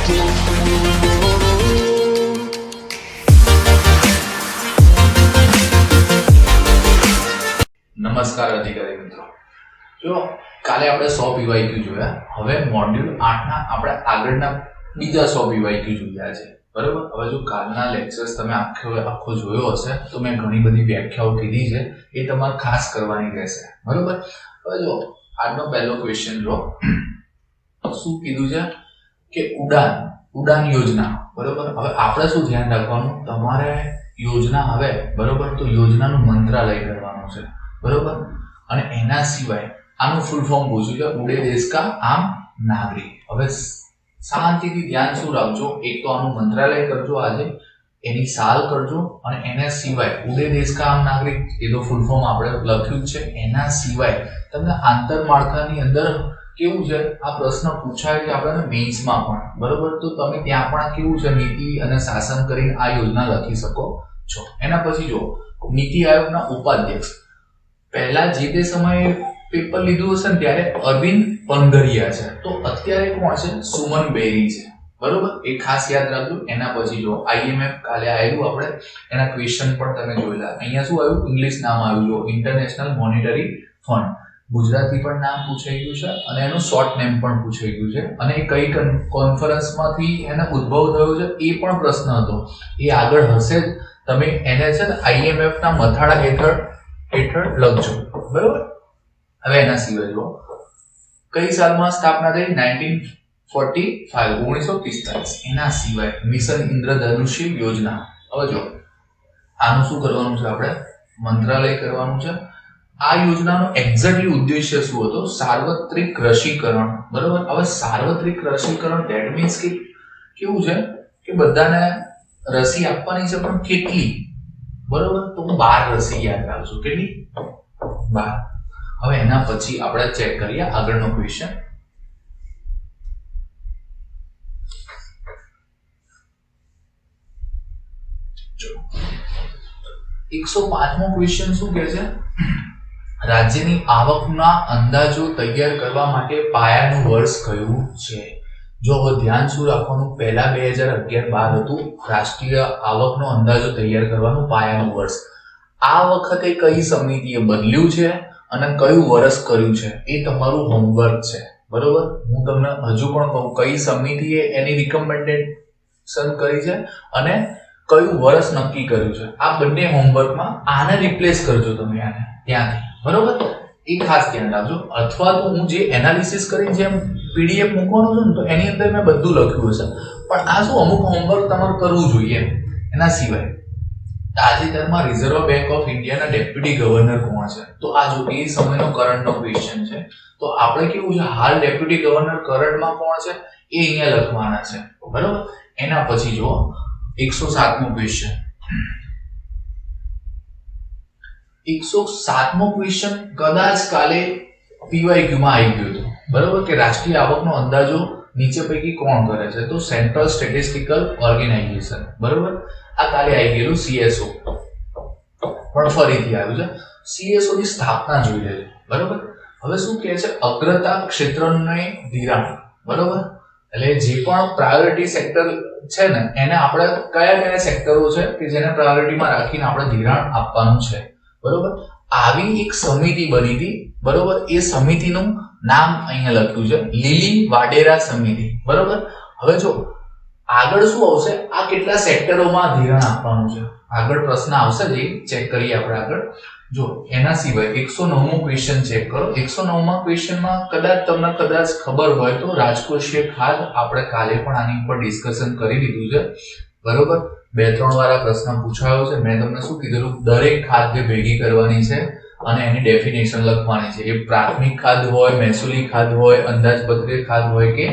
નમસ્કાર અધિકારી મિત્રો, જો કાલે આપણે 100 પીવાયક્યુ જોયા. હવે મોડ્યુલ 8 ના આપણે આગળના બીજા 100 પીવાયક્યુ જોયા છે, બરાબર. હવે જો કાલના લેક્ચર્સ તમે આખો જોયો હશે તો મેં ઘણી બધી વ્યાખ્યાઓ કીધી છે, એ તમારે ખાસ કરવાની રહેશે, બરાબર. હવે જો આજનો પહેલો ક્વેશ્ચન લો, શું કીધું છે કે ઉડાન યોજના, બરાબર. હવે આપણે શું ધ્યાન રાખવાનું, તમારે યોજના આવે, બરાબર, તો યોજનાનું મંત્રાલય કરવાનું છે, બરોબર. અને એના સિવાય આનું ફૂલ ફોર્મ પૂછ્યું છે, ઉડે દેશ કા આમ નાગરિક. હવે શાંતિથી ધ્યાન શું રાખજો, એક તો આનું મંત્રાલય કરજો આજે, એની સાલ કરજો, અને એના સિવાય ઉડે દેશ કા આમ નાગરિક એ તો ફૂલ ફોર્મ આપણે લખ્યું જ છે. એના સિવાય તમને આંતરમાળખાની અંદર કેવું છે, આ પ્રશ્ન પૂછાય છે આપણને મેઇન્સમાં પણ, બરોબર. તો તમે ત્યાં પણ કેવું છે, નીતિ અને શાસન કરીને આ યોજના લખી શકો છો. એના પછી જો નીતિ આયોગના ઉપાધ્યક્ષ, પહેલા જે તે સમયે પેપર લીધું હશે ને ત્યારે અરવિંદ પંગરિયા છે, તો અત્યારે કોણ છે, સુમન બેરી છે, બરોબર. એ ખાસ યાદ રાખજો. એના પછી જો IMF કાલે આવેલું, આપણે એના ક્વેશ્ચન પણ તમે જોયેલા. અહીંયા શું આવ્યું, ઇંગ્લિશ નામ આવ્યું, જો ઇન્ટરનેશનલ મોનેટરી ફંડ, ગુજરાતી પણ નામ પૂછાઈ ગયું છે અને એનું શોર્ટ નેમ પણ પૂછાઈ ગયું છે, અને એ કઈ કોન્ફરન્સમાંથી એને ઉદ્ભવ થયો છે એ પણ પ્રશ્ન હતો, એ આગળ હશે જ. તમે એને છે ને IMF ના મથાળા હેઠળ લખજો, બરોબર. હવે એના સિવાય જો કઈ સાલમાં સ્થાપના થઈ, 1945. એના સિવાય મિશન ઇન્દ્રધનુષ્ય યોજના. હવે જો આનું શું કરવાનું છે, આપણે મંત્રાલય કરવાનું છે. આ યોજનાનો એક્ઝેક્ટલી ઉદ્દેશ્ય શું હતો, સાર્વત્રિક રસીકરણ, બરોબર. હવે સાર્વત્રિક રસીકરણ ધેટ મીન્સ કે કેવું છે કે બધાને રસી આપવાની છે, પણ કેટલી, બરોબર. તો 12 રસી યાદ રાખજો, કેટલી, 12. હવે એના પછી આપણે ચેક કરીએ આગળનો ક્વેશ્ચન. જો 105મો ક્વેશ્ચન શું કહે છે, રાજ્યની આવકના અંદાજો તૈયાર કરવા માટે પાયાનું વર્ષ કયું છે. જો હવે ધ્યાન શું રાખવાનું, પહેલા 2011-12 હતું, રાષ્ટ્રીય આવકનો અંદાજો તૈયાર કરવાનું પાયાનું વર્ષ. આ વખતે કઈ સમિતિએ બદલ્યું છે અને કયું વર્ષ કર્યું છે, એ તમારું હોમવર્ક છે, બરોબર. હું તમને હજુ પણ કહું, કઈ સમિતિએ એની રિકમેન્ડેશન કરી છે અને કયું વર્ષ નક્કી કર્યું છે, આ બંને હોમવર્કમાં આને રિપ્લેસ કરજો તમે, આને ત્યાંથી, બરોબર. એ ખાસ ધ્યાન રાખજો. અથવા તો હું જે એનાલિસિસ કરીને જેમ PDF મૂકવાનું છું ને, તો એની અંદર મેં બધું લખ્યું હશે, પણ આ શું અમુક હોમવર્ક તમારે કરવું જોઈએ. એના સિવાય તાજેતરમાં રિઝર્વ બેંક ઓફ ઇન્ડિયાના ડેપ્યુટી ગવર્નર કોણ છે, તો આ જો એ સમયનો કરંટનો ક્વેશ્ચન છે, તો આપણે કેવું છે, હાલ ડેપ્યુટી ગવર્નર કરંટમાં કોણ છે એ અહીંયા લખવાના છે, બરોબર. એના પછી જો 107મો ક્વેશ્ચન, 107મો ક્વેશ્ચન કદાચ કાલે PYQ માં આવી ગયો હતો, બરોબર, કે રાષ્ટ્રીય આવકનો અંદાજો નીચે પૈકી કોણ કરે છે, તો સેન્ટ્રલ સ્ટેટિસ્ટિકલ ઓર્ગેનાઇઝેશન, બરોબર. આ કાલે આવી ગયેલું CSO, પણ ફરીથી આવ્યું છે. CSO ની સ્થાપના જોઈ લેજો, બરોબર. હવે શું કહે છે, અગ્રતા ક્ષેત્રને ધિરાણ, બરોબર. એટલે જે પણ પ્રાયોરિટી સેક્ટર છે ને, એને આપણે કયા સેક્ટરો છે કે જેને પ્રાયોરિટીમાં રાખીને આપણે ધિરાણ આપવાનું છે, બરોબર. આવી એક સમિતિ બની હતી, બરોબર. એ સમિતિનું નામ અહીંયા લખ્યું છે, લીલી વાડેરા સમિતિ, બરોબર. હવે જો આગળ શું આવશે, આ કેટલા સેક્ટરોમાં ધિરાણ આપવાનું છે, આગળ પ્રશ્ન આવશે, જે ચેક કરીએ આપણે આગળ. જો એના સિવાય 109મો ક્વેશ્ચન ચેક કરો. 109મા ક્વેશ્ચનમાં તમને ખબર હોય તો રાજકોષીય ખાધ, આપણે કાલે પણ આની ઉપર ડિસ્કશન કરી લીધું છે, બરોબર. 2-3 વાર આ પ્રશ્ન પૂછાયો છે. મેં તમને શું કીધેલું, દરેક ખાદ્ય ભેગી કરવાની છે અને એની ડેફિનેશન લખવાની છે. એ પ્રાથમિક ખાદ્ય હોય, મહેસૂલી ખાદ્ય હોય, અંદાજપત્રીય ખાદ્ય હોય કે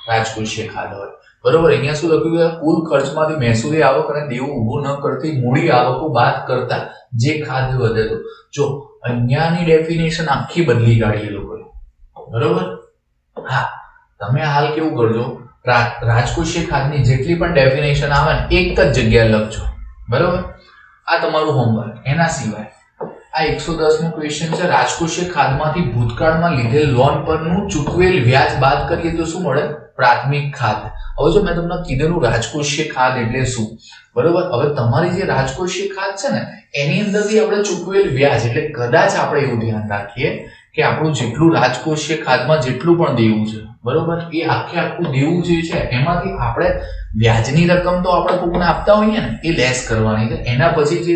રાજકોષીય ખાદ્ય હોય, બરોબર. અહીંયા શું લખ્યું છે, કુલ ખર્ચમાંથી મહેસૂલી આવક અને દેવું ઊભું ન કરતી મૂડી આવકો બાદ કરતા જે ખાદ્ય વધે તો. જો અહીંયાની ડેફિનેશન આખી બદલી કાઢી એ લોકોએ, બરોબર. હા, તમે હાલ કેવું કરજો, રાજકોષીય ખાદ્યની જેટલી પણ ડેફિનેશન આવે ને એક જ જગ્યાએ લખજો, બરોબર. આ તમારું હોમવર્ક. એના સિવાય આ 110મો ક્વેશ્ચન છે. રાજકોષીય ખાધમાંથી ભૂતકાળમાં લીધેલ લોન પરનું ચૂકવેલ વ્યાજ બાદ કરીએ તો શું મળે? પ્રાથમિક ખાધ. હવે જો મેં તમને કીધેલું રાજકોષીય ખાધ એટલે શું, બરોબર. હવે તમારી જે રાજકોષીય ખાધ છે ને એની અંદરથી આપણે ચૂકવેલ વ્યાજ એટલે કદાચ આપણે એવું ધ્યાન રાખીએ કે આપણું જેટલું રાજકોષીય ખાધમાં જેટલું પણ દેવું છે, બરોબર, એ આખું દેવું જે છે એમાંથી આપણે વ્યાજની રકમ તો આપણે કોકને આપતા હોઈએ ને એ લેસ કરવાની છે. એના પછી જે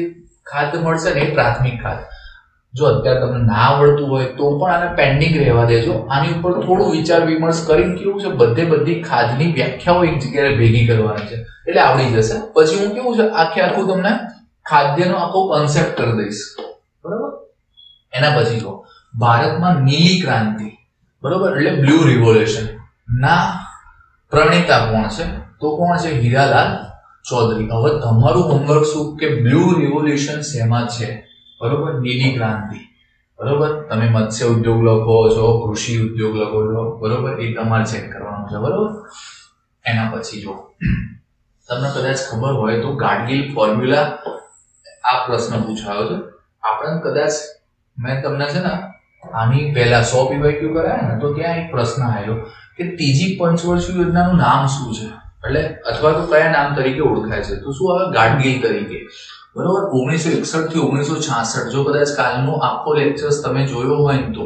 ખાધ મળશે ને એ પ્રાથમિક ખાધ. જો અત્યારે તમને ના આવડતું હોય તો પણ આને પેન્ડિંગ રહેવા દેજો. આની ઉપર થોડું વિચાર વિમર્શ કરીને કેવું છે બધી ખાધની વ્યાખ્યાઓ એક જગ્યાએ ભેગી કરવાની છે એટલે આવડી જશે. પછી હું કેવું છે આખું તમને ખાદ્યનો આખો કોન્સેપ્ટ કરી દઈશ, બરોબર. એના પછી જો ભારતમાં નીલી ક્રાંતિ, બરોબર, એટલે બ્લુ રિવોલ્યુશન ના પ્રણેતા કોણ છે? તો કોણ છે? હીરાલાલ ચૌધરી. હવે તમારું હોમવર્ક શું કે બ્લુ રિવોલ્યુશન શેમાં છે? બરોબર, નીલી ક્રાંતિ, બરોબર. તમે મત્સ્ય ઉદ્યોગ લખો છો, કૃષિ ઉદ્યોગ લખો છો, બરોબર, એ તમારે ચેક કરવાનું છે, બરોબર. એના પછી જો તમને કદાચ ખબર હોય તો ગાડગીલ ફોર્મ્યુલા આ પ્રશ્ન પૂછાયો છે આપણને. કદાચ મેં તમને છે ને આની પહેલા 100 પીવાયક્યુ કરાયા ને તો ત્યાં એક પ્રશ્ન આવ્યો કે ત્રીજી પંચવર્ષીય યોજનાનું નામ શું છે, એટલે અથવા તો કયા નામ તરીકે ઓળખાય છે? તો શું આવે? ગાડગીલ તરીકે, બરોબર. 1961 થી 1966. જો કદાચ કાલનો આખો લેક્ચર્સ તમે જોયો હોય ને તો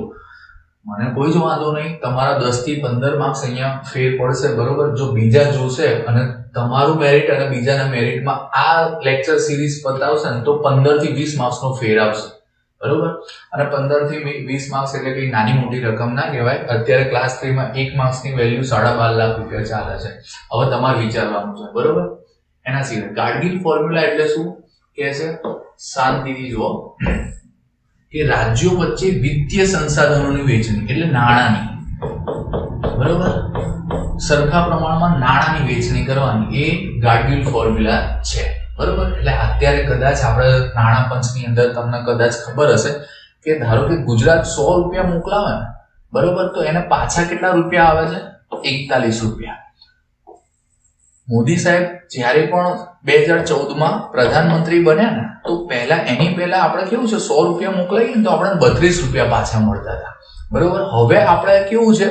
મને કોઈ જ વાંધો નહીં, તમારા 10 થી 15 માર્ક્સ અહીંયા ફેર પડશે, બરોબર. જો બીજા જોશે અને તમારું મેરિટ અને બીજાના મેરિટમાં આ લેક્ચર સિરીઝ બતાવશે ને તો 15 થી 20 માર્ક્સનો ફેર આવશે, બરોબર. અને 15 થી 20 માર્ક્સ એટલે કઈ નાની મોટી રકમ ના કહેવાય. અત્યારે ક્લાસ 3 માં 1 માર્ક્સની વેલ્યુ 12.5 લાખ રૂપિયા ચાલે છે. હવે તમારે વિચારવાનું છે, બરોબર. એના સિવાય ગાડગીલ ફોર્મ્યુલા એટલે શું કહે છે? શાંતિથી જુઓ કે રાજ્યો વચ્ચે વિત્તીય સંસાધનોની વહેંચણી એટલે નાણાંની, બરોબર, સરખા પ્રમાણમાં નાણાંની વહેંચણી કરવાની એ ગાડગીલ ફોર્મ્યુલા છે, બરોબર. એટલે અત્યારે કદાચ આપણે નાણાં પંચની અંદર તમને કદાચ ખબર હશે કે ધારો કે ગુજરાત 100 રૂપિયા મોકલાવે ને, બરોબર, તો એને પાછા કેટલા રૂપિયા આવે છે? 41 રૂપિયા. મોદી સાહેબ જ્યારે પણ 2014માં પ્રધાનમંત્રી બન્યા ને તો એની પહેલા આપણે કેવું છે 100 રૂપિયા મોકલાઈએ ને તો આપણે 32 રૂપિયા પાછા મળતા હતા, બરોબર. હવે આપણે કેવું છે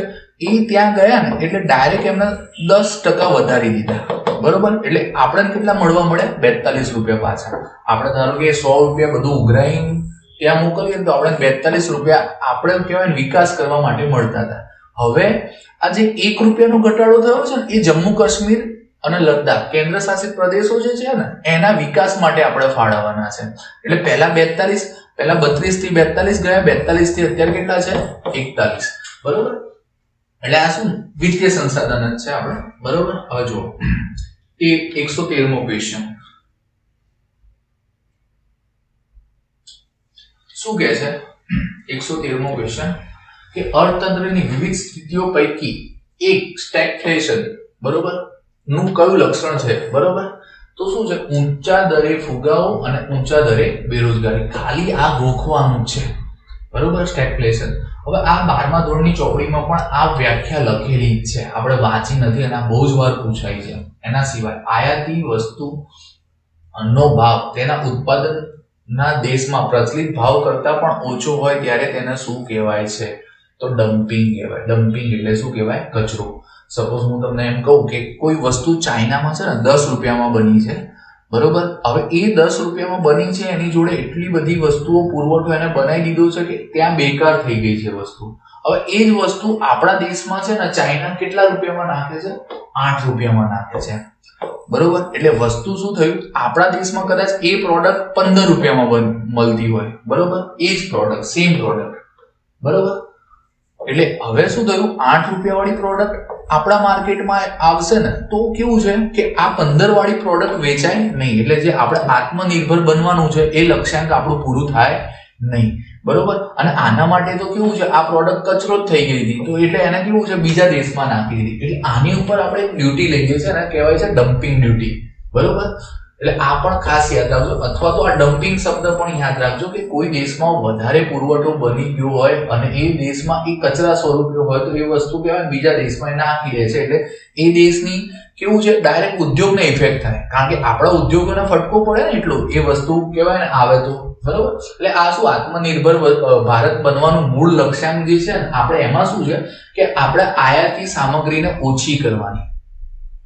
એ ત્યાં ગયા ને એટલે ડાયરેક્ટ એમને 10% વધારી દીધા, બરોબર. એટલે આપણે કેટલા મળવા મળે? 42 રૂપિયા પાછા. આપણે ધારો કે 100 રૂપિયા બધું ઉઘરાઈને ત્યાં મોકલીએ તો આપણે 42 રૂપિયા આપણે કહેવાય વિકાસ કરવા માટે મળતા હતા. હવે આ જે 1 રૂપિયાનો ઘટાડો થયો છે ને એ જમ્મુ કાશ્મીર અને લદ્દાખ કેન્દ્ર શાસિત પ્રદેશો જે છે ને એના વિકાસ માટે આપણે ફાળવવાના છે. એટલે પહેલા 32 થી 42 ગયા, 42 થી અત્યારે કેટલા છે? 41, બરોબર. એટલે આ શું વિત્તીય સંસાધન જ છે આપણે, બરોબર. હવે જુઓ એ 113મો ક્વેશ્ચન શું કહે છે? 113મો ક્વેશ્ચન કે અર્થતંત્રની વિવિધ સ્થિતિઓ પૈકી એક સ્ટેગફ્લેશન, બરોબર, નું કયું લક્ષણ છે? બરોબર. તો શું છે? ઊંચા દરે ફુગાવો અને ઊંચા દરે બેરોજગારી. ખાલી આ ગોખવાનું છે, બરોબર, સ્ટેગફ્લેશન. હવે આ 12મા ધોરણની ચોપડીમાં પણ આ વ્યાખ્યા લખેલી જ છે, આપણે વાંચી નથી અને આ બહુ જ વાર પૂછાય છે. એના સિવાય આયાતી વસ્તુનો ભાવ તેના ઉત્પાદનના દેશમાં પ્રચલિત ભાવ કરતા પણ ઓછો હોય ત્યારે તેને શું કહેવાય છે? તો ડમ્પિંગ કહેવાય. ડમ્પિંગ એટલે શું કહેવાય? કચરો. સપોઝ હું તમને એમ કહું કે કોઈ વસ્તુ ચાઇનામાં છે ને 10 રૂપિયામાં બની છે, બરોબર. હવે એ 10 રૂપિયામાં બની છે, એની જોડે એટલી બધી વસ્તુઓ પુરવઠો એને બનાવી દીધો છે કે ત્યાં બેકાર થઈ ગઈ છે વસ્તુ. હવે એ જ વસ્તુ આપણા દેશમાં છે ને ચાઇના કેટલા રૂપિયામાં નાખે છે? 8 રૂપિયામાં નાખે છે, બરોબર. એટલે વસ્તુ શું થયું? આપણા દેશમાં કદાચ એ પ્રોડક્ટ 15 રૂપિયામાં મળતી હોય, બરોબર, એ જ પ્રોડક્ટ, સેમ પ્રોડક્ટ, બરોબર. એટલે હવે શું થયું? 8 રૂપિયા વાળી પ્રોડક્ટ આપણા માર્કેટમાં આવશે ને તો કેવું છે કે આ 15 વાળી પ્રોડક્ટ વેચાય નહીં. એટલે જે આપણે આત્મનિર્ભર બનવાનું છે એ લક્ષ્યાંક આપણું પૂરું થાય નહીં, બરોબર. અને આના માટે તો કેવું છે? આ પ્રોડક્ટ કચરો જ થઈ ગઈ હતી તો એટલે એને કેવું છે? બીજા દેશમાં નાખી દીધી. એટલે આની ઉપર આપણે ડ્યુટી લઈએ છીએ ને, કહેવાય છે ડમ્પિંગ ડ્યુટી, બરોબર. એટલે આ પણ ખાસ યાદ રાખજો, અથવા તો આ ડમ્પિંગ શબ્દ પણ યાદ રાખજો કે કોઈ દેશમાં વધારે પુરવઠો બની ગયો હોય અને એ દેશમાં એ કચરા સ્વરૂપે હોય તો એ વસ્તુ કહેવાય બીજા દેશમાં નાખી દે છે. એટલે એ દેશની કેવું છે? ડાયરેક્ટ ઉદ્યોગને ઇફેક્ટ થાય, કારણ કે આપણા ઉદ્યોગોને ફટકો પડે ને એટલો એ વસ્તુ કહેવાય ને આવે તો બરોબર. એટલે આ શું આત્મનિર્ભર ભારત બનવાનું મૂળ લક્ષ્યાંક જે છે ને આપણે એમાં શું છે કે આપણે આયાતી સામગ્રીને ઓછી કરવાની,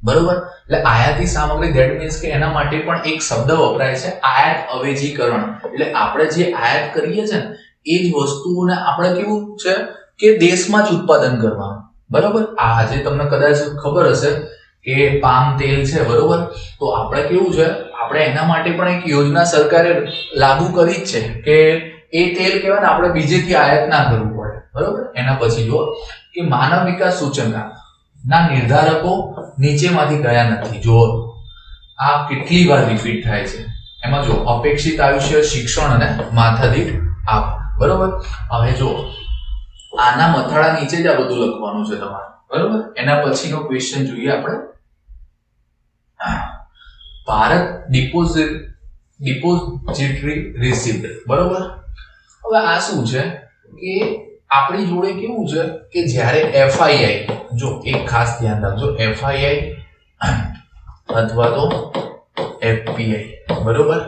બરોબર. એટલે આયાતી સામગ્રી ધેટ મીન્સ કે એના માટે પણ એક શબ્દ વપરાય છે આયાત અવેજીકરણ. એટલે આપણે જે આયાત કરીએ છીએ ને એ જ વસ્તુઓને આપણે કેવું છે કે દેશમાં જ ઉત્પાદન કરવાનું, બરોબર. આજે તમને કદાચ ખબર હશે કે પામ તેલ છે, બરોબર. તો આપણે કેવું છે, આપણે એના માટે પણ એક યોજના સરકારે લાગુ કરી જ છે કે એ તેલ કહેવાય ને આપણે બીજેથી આયાત ના કરવું પડે, બરોબર. એના પછી જો કે માનવ વિકાસ સૂચકાંક ના નિર્ધારકો નીચેમાંથી કયા નથી. જો આ કેટલી વાર રિપીટ થાય છે એમાં જો અપેક્ષિત આયુષ્ય, શિક્ષણ અને માથાદીઠ આપ, બરોબર. હવે જો આના મથાળા નીચે જ આ બધું લખવાનું છે તમારે, બરોબર. એના પછીનો ક્વેશ્ચન જોઈએ આપણે. ભારત ડિપોઝિટરી રિસીપ્ટ, બરોબર. હવે આ શું છે કે આપણી જોડે કેવું છે કે જ્યારે એફઆઈઆઈ, જો એક ખાસ ધ્યાન રાખજો, એફઆઈઆઈ અથવા તો એફપીઆઈ, બરોબર.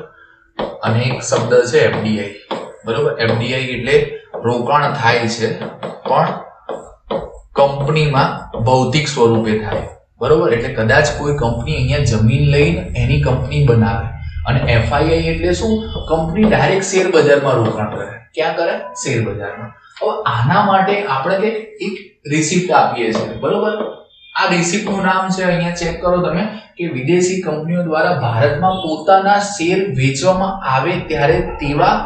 અને એક શબ્દ છે એફડીઆઈ, બરોબર. એફડીઆઈ એટલે રોકાણ થાય છે પણ કંપનીમાં ભૌતિક સ્વરૂપે થાય, બરોબર. એટલે કદાચ કોઈ કંપની અહીંયા જમીન લઈને એની કંપની બનાવે, અને એફઆઈઆઈ એટલે શું, કંપની ડાયરેક્ટ શેર બજારમાં રોકાણ કરે. ક્યાં કરે? શેર બજારમાં. હવે આના માટે આપણે એક રિસિપ્ટ આપીએ છીએ, બરોબર. આ રિસિપ્ટનું નામ છે, અહીંયા ચેક કરો તમે, કે વિદેશી કંપનીઓ દ્વારા ભારતમાં પોતાના શેર વેચવામાં આવે ત્યારે તેવા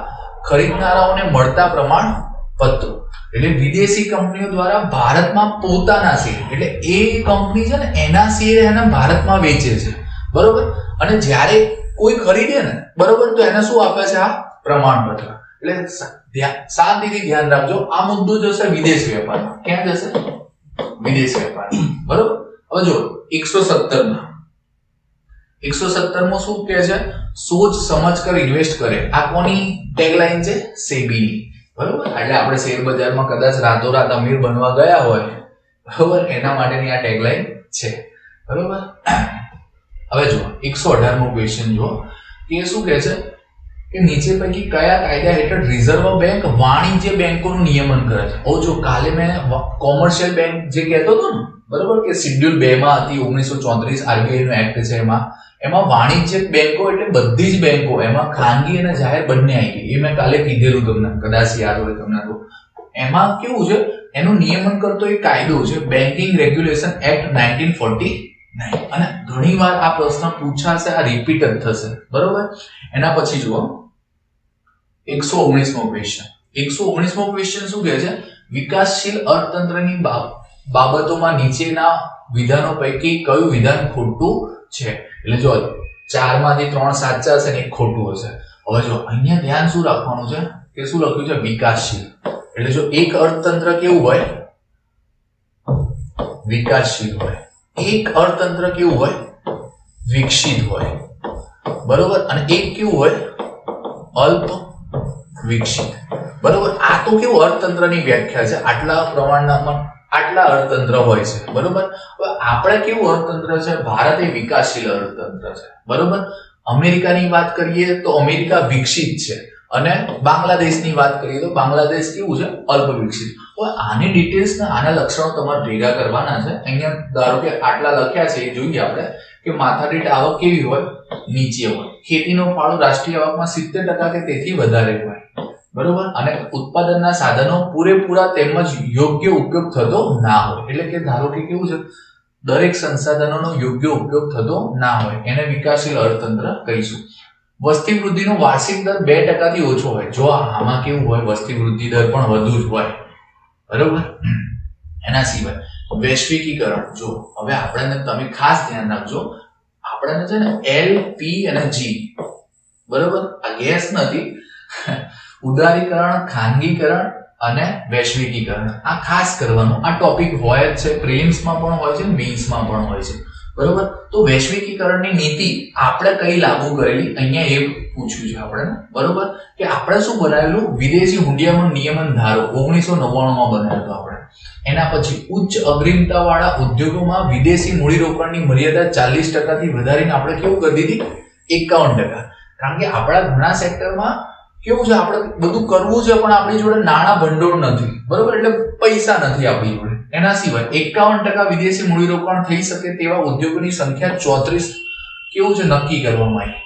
ખરીદનારાઓને મળતા પ્રમાણપત્રો. એટલે વિદેશી કંપનીઓ દ્વારા ભારતમાં પોતાના શેર, એટલે એ કંપની છે ને એના શેર એના ભારતમાં વેચે છે, બરોબર. અને જ્યારે કોઈ ખરીદે ને, બરોબર, તો એને શું આપે છે? આ પ્રમાણપત્ર. એટલે શાંતિથી ધ્યાન રાખજો, આ મુદ્દો જશે વિદેશ વેપારમાં. ક્યાં જશે? વિદેશ વેપાર, બરોબર. હવે જો 117 માં શું કહે છે? સોચ સમજ કર ઇન્વેસ્ટ કરે. આ કોની ટેગલાઈન છે? સેબીની, બરોબર. એટલે આપણે શેર બજારમાં કદાચ રાતોરાત અમીર બનવા ગયા હોય, બરોબર, એના માટેની આ ટેગલાઈન છે, બરોબર. હવે જો 118મો ક્વેશ્ચન જો કે શું કહે છે કે નીચે પૈકી કયા કાયદા હેઠળ રિઝર્વ બેંક વાણિજ્ય બેંકોનું નિયમન કરે છે? ઓ જો કાલે મેં કોમર્શિયલ બેંક જે કહેતો હતો ને, બરોબર, કે શેડ્યુલ 2 માં હતી 1934 આરબીઆઈ નો એક્ટ છે, એમાં વાણિજ્ય બેંકો એટલે બધી જ બેંકો, એમાં ખાનગી અને જાહેર બંને આવી ગઈ. એ મેં કાલે કીધેલું તમને, કદાચ યાદ હોય તમને. તો એમાં કેવું છે, એનું નિયમન કરતો એક કાયદો છે બેન્કિંગ રેગ્યુલેશન એક્ટ 1949. અને ઘણીવાર આ પ્રશ્ન પૂછાશે, આ રિપીટ જ થશે, બરોબર. એના પછી જુઓ 119મો ક્વેશ્ચન. 119મો ક્વેશ્ચન શું કહે છે? વિકાસશીલ અર્થતંત્રની બાબતોમાં નીચેના વિધાનો પૈકી કયું વિધાન ખોટું છે? એટલે જો 4 માંથી 3 સાચા છે ને 1 ખોટું હશે. હવે જો અહીંયા ધ્યાન શું રાખવાનું છે કે શું લખ્યું છે? વિકાસશીલ. એટલે જો એક અર્થતંત્ર કેવું હોય? વિકાસશીલ હોય. એક અર્થતંત્ર કેવું હોય? વિકસિત હોય, બરોબર. અને એક કેવું હોય? અલ્પ વિકસિત, બરોબર. આ તો કેવું અર્થતંત્રની વ્યાખ્યા છે, આટલા પ્રમાણમાં આટલા અર્થતંત્ર હોય છે, બરોબર. હવે આપણે કેવું અર્થતંત્ર છે? ભારત એ વિકાસશીલ અર્થતંત્ર છે, બરોબર. અમેરિકાની વાત કરીએ તો અમેરિકા વિકસિત છે, અને બાંગ્લાદેશની વાત કરીએ તો બાંગ્લાદેશ કેવું છે? અલ્પ વિકસિત. હવે આની ડિટેલ્સ ને આના લક્ષણો તમારે ભેગા કરવાના છે. અહીંયા ધારો કે આટલા લખ્યા છે, એ જોઈએ આપણે કે માથાદીઠ આવક કેવી હોય? નીચે હોય. ખેતીનો ફાળો રાષ્ટ્રીય આવકમાં 70% કે તેથી વધારે હોય, બરોબર. અને ઉત્પાદનના સાધનો પૂરેપૂરા તેમજ યોગ્ય ઉપયોગ થતો ના હોય. એટલે કે ધારો કે કેવું છે, દરેક સંસાધનોનો યોગ્ય ઉપયોગ થતો ના હોય, એને વિકાસશીલ અર્થતંત્ર કહીશું. વસ્તી વૃદ્ધિનો વાર્ષિક દર 2% થી ઓછો હોય. જો આમાં કેવું હોય? વસ્તી વૃદ્ધિ દર પણ વધુ જ હોય, બરોબર. એના સિવાય વૈશ્વિકીકરણ. જો હવે આપણે તમે ખાસ ધ્યાન રાખજો, આપણને છે ને એલ, પી અને જી, બરોબર, આ ગેસ નથી. ઉદારીકરણ, ખાનગીકરણ અને વૈશ્વિકીકરણ, આ ખાસ કરવાનું. આ ટોપિક હોય જ છે, પ્રિલિમ્સમાં પણ હોય છે, મેઇન્સમાં પણ હોય છે, બરોબર. તો વૈશ્વિકીકરણની નીતિ આપણે કઈ લાગુ કરેલી, અહીંયા એ પૂછ્યું છે આપણે, બરોબર. કે આપણે શું બનાવેલું? વિદેશી હુંડિયામણ નિયમન ધારો 1999માં બનાવ્યો આપણે. એના પછી ઉચ્ચ અગ્રિમતા વાળા ઉદ્યોગોમાં વિદેશી મૂડીરોકાણની મર્યાદા 40% થી વધારીને આપણે કેવું કરી દીધી? 51%. કારણ કે આપણા ઘણા સેક્ટરમાં કેવું છે, આપણે બધું કરવું છે પણ આપણી જોડે નાણાં ભંડોળ નથી, બરોબર, એટલે પૈસા નથી આપણી જોડે. એના સિવાય 51% વિદેશી મૂડીરોકાણ થઈ શકે તેવા ઉદ્યોગોની સંખ્યા 34 કેવું છે નક્કી કરવામાં આવી,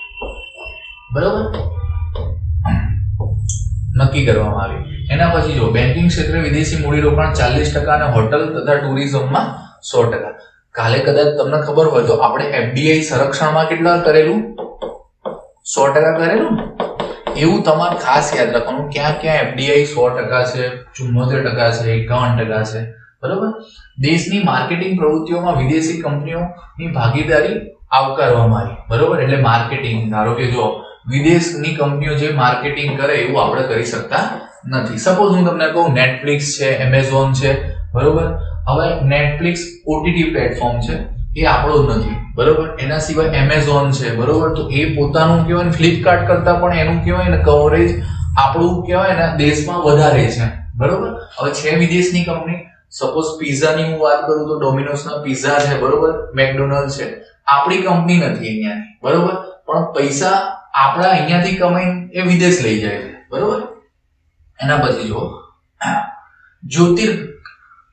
બરોબર, નક્કી કરવામાં આવી. એના પછી જો બેન્કિંગ ક્ષેત્રે વિદેશી મૂડીરોકાણ 40% અને હોટલ તથા ટુરિઝમમાં 100%. કાલે કદાચ તમને ખબર હોય તો આપણે એફડીઆઈ સંરક્ષણમાં કેટલા કરેલું, 100% કરેલું ને. એવું તમારે ખાસ યાદ રાખવાનું ક્યાં ક્યાં એફડીઆઈ 100% છે, 74% છે, 51% છે, બરોબર. દેશની માર્કેટિંગ પ્રવૃત્તિઓમાં વિદેશી કંપનીઓની ભાગીદારી આવકારવામાં આવી, બરોબર. એટલે માર્કેટિંગ, ધારો કે જો વિદેશની કંપનીઓ જે માર્કેટિંગ કરે એવું આપણે કરી શકતા નથી. સપોઝ હું તમને કહું નેટફ્લિક્સ છે, એમેઝોન છે, બરોબર. હવે નેટફ્લિક્સ ઓટીટી પ્લેટફોર્મ છે, એ આપણો જ નથી, બરોબર. એના સિવાય એમેઝોન છે, બરોબર, તો એ પોતાનું કહેવાય ફ્લિપકાર્ટ કરતા પણ એનું કહેવાય ને કવરેજ આપણું કહેવાય ને દેશમાં વધારે છે, બરોબર. હવે છે વિદેશની કંપની, સપોઝ પિઝાની હું વાત કરું તો ડોમિનોઝના પિઝા છે, બરોબર, મેકડોનલ્ડ છે, આપણી કંપની નથી અહીંયાની, બરોબર, પણ પૈસા આપણા અહીંયાથી કમાઈને એ વિદેશ લઈ જાય છે, બરોબર. એના પછી જો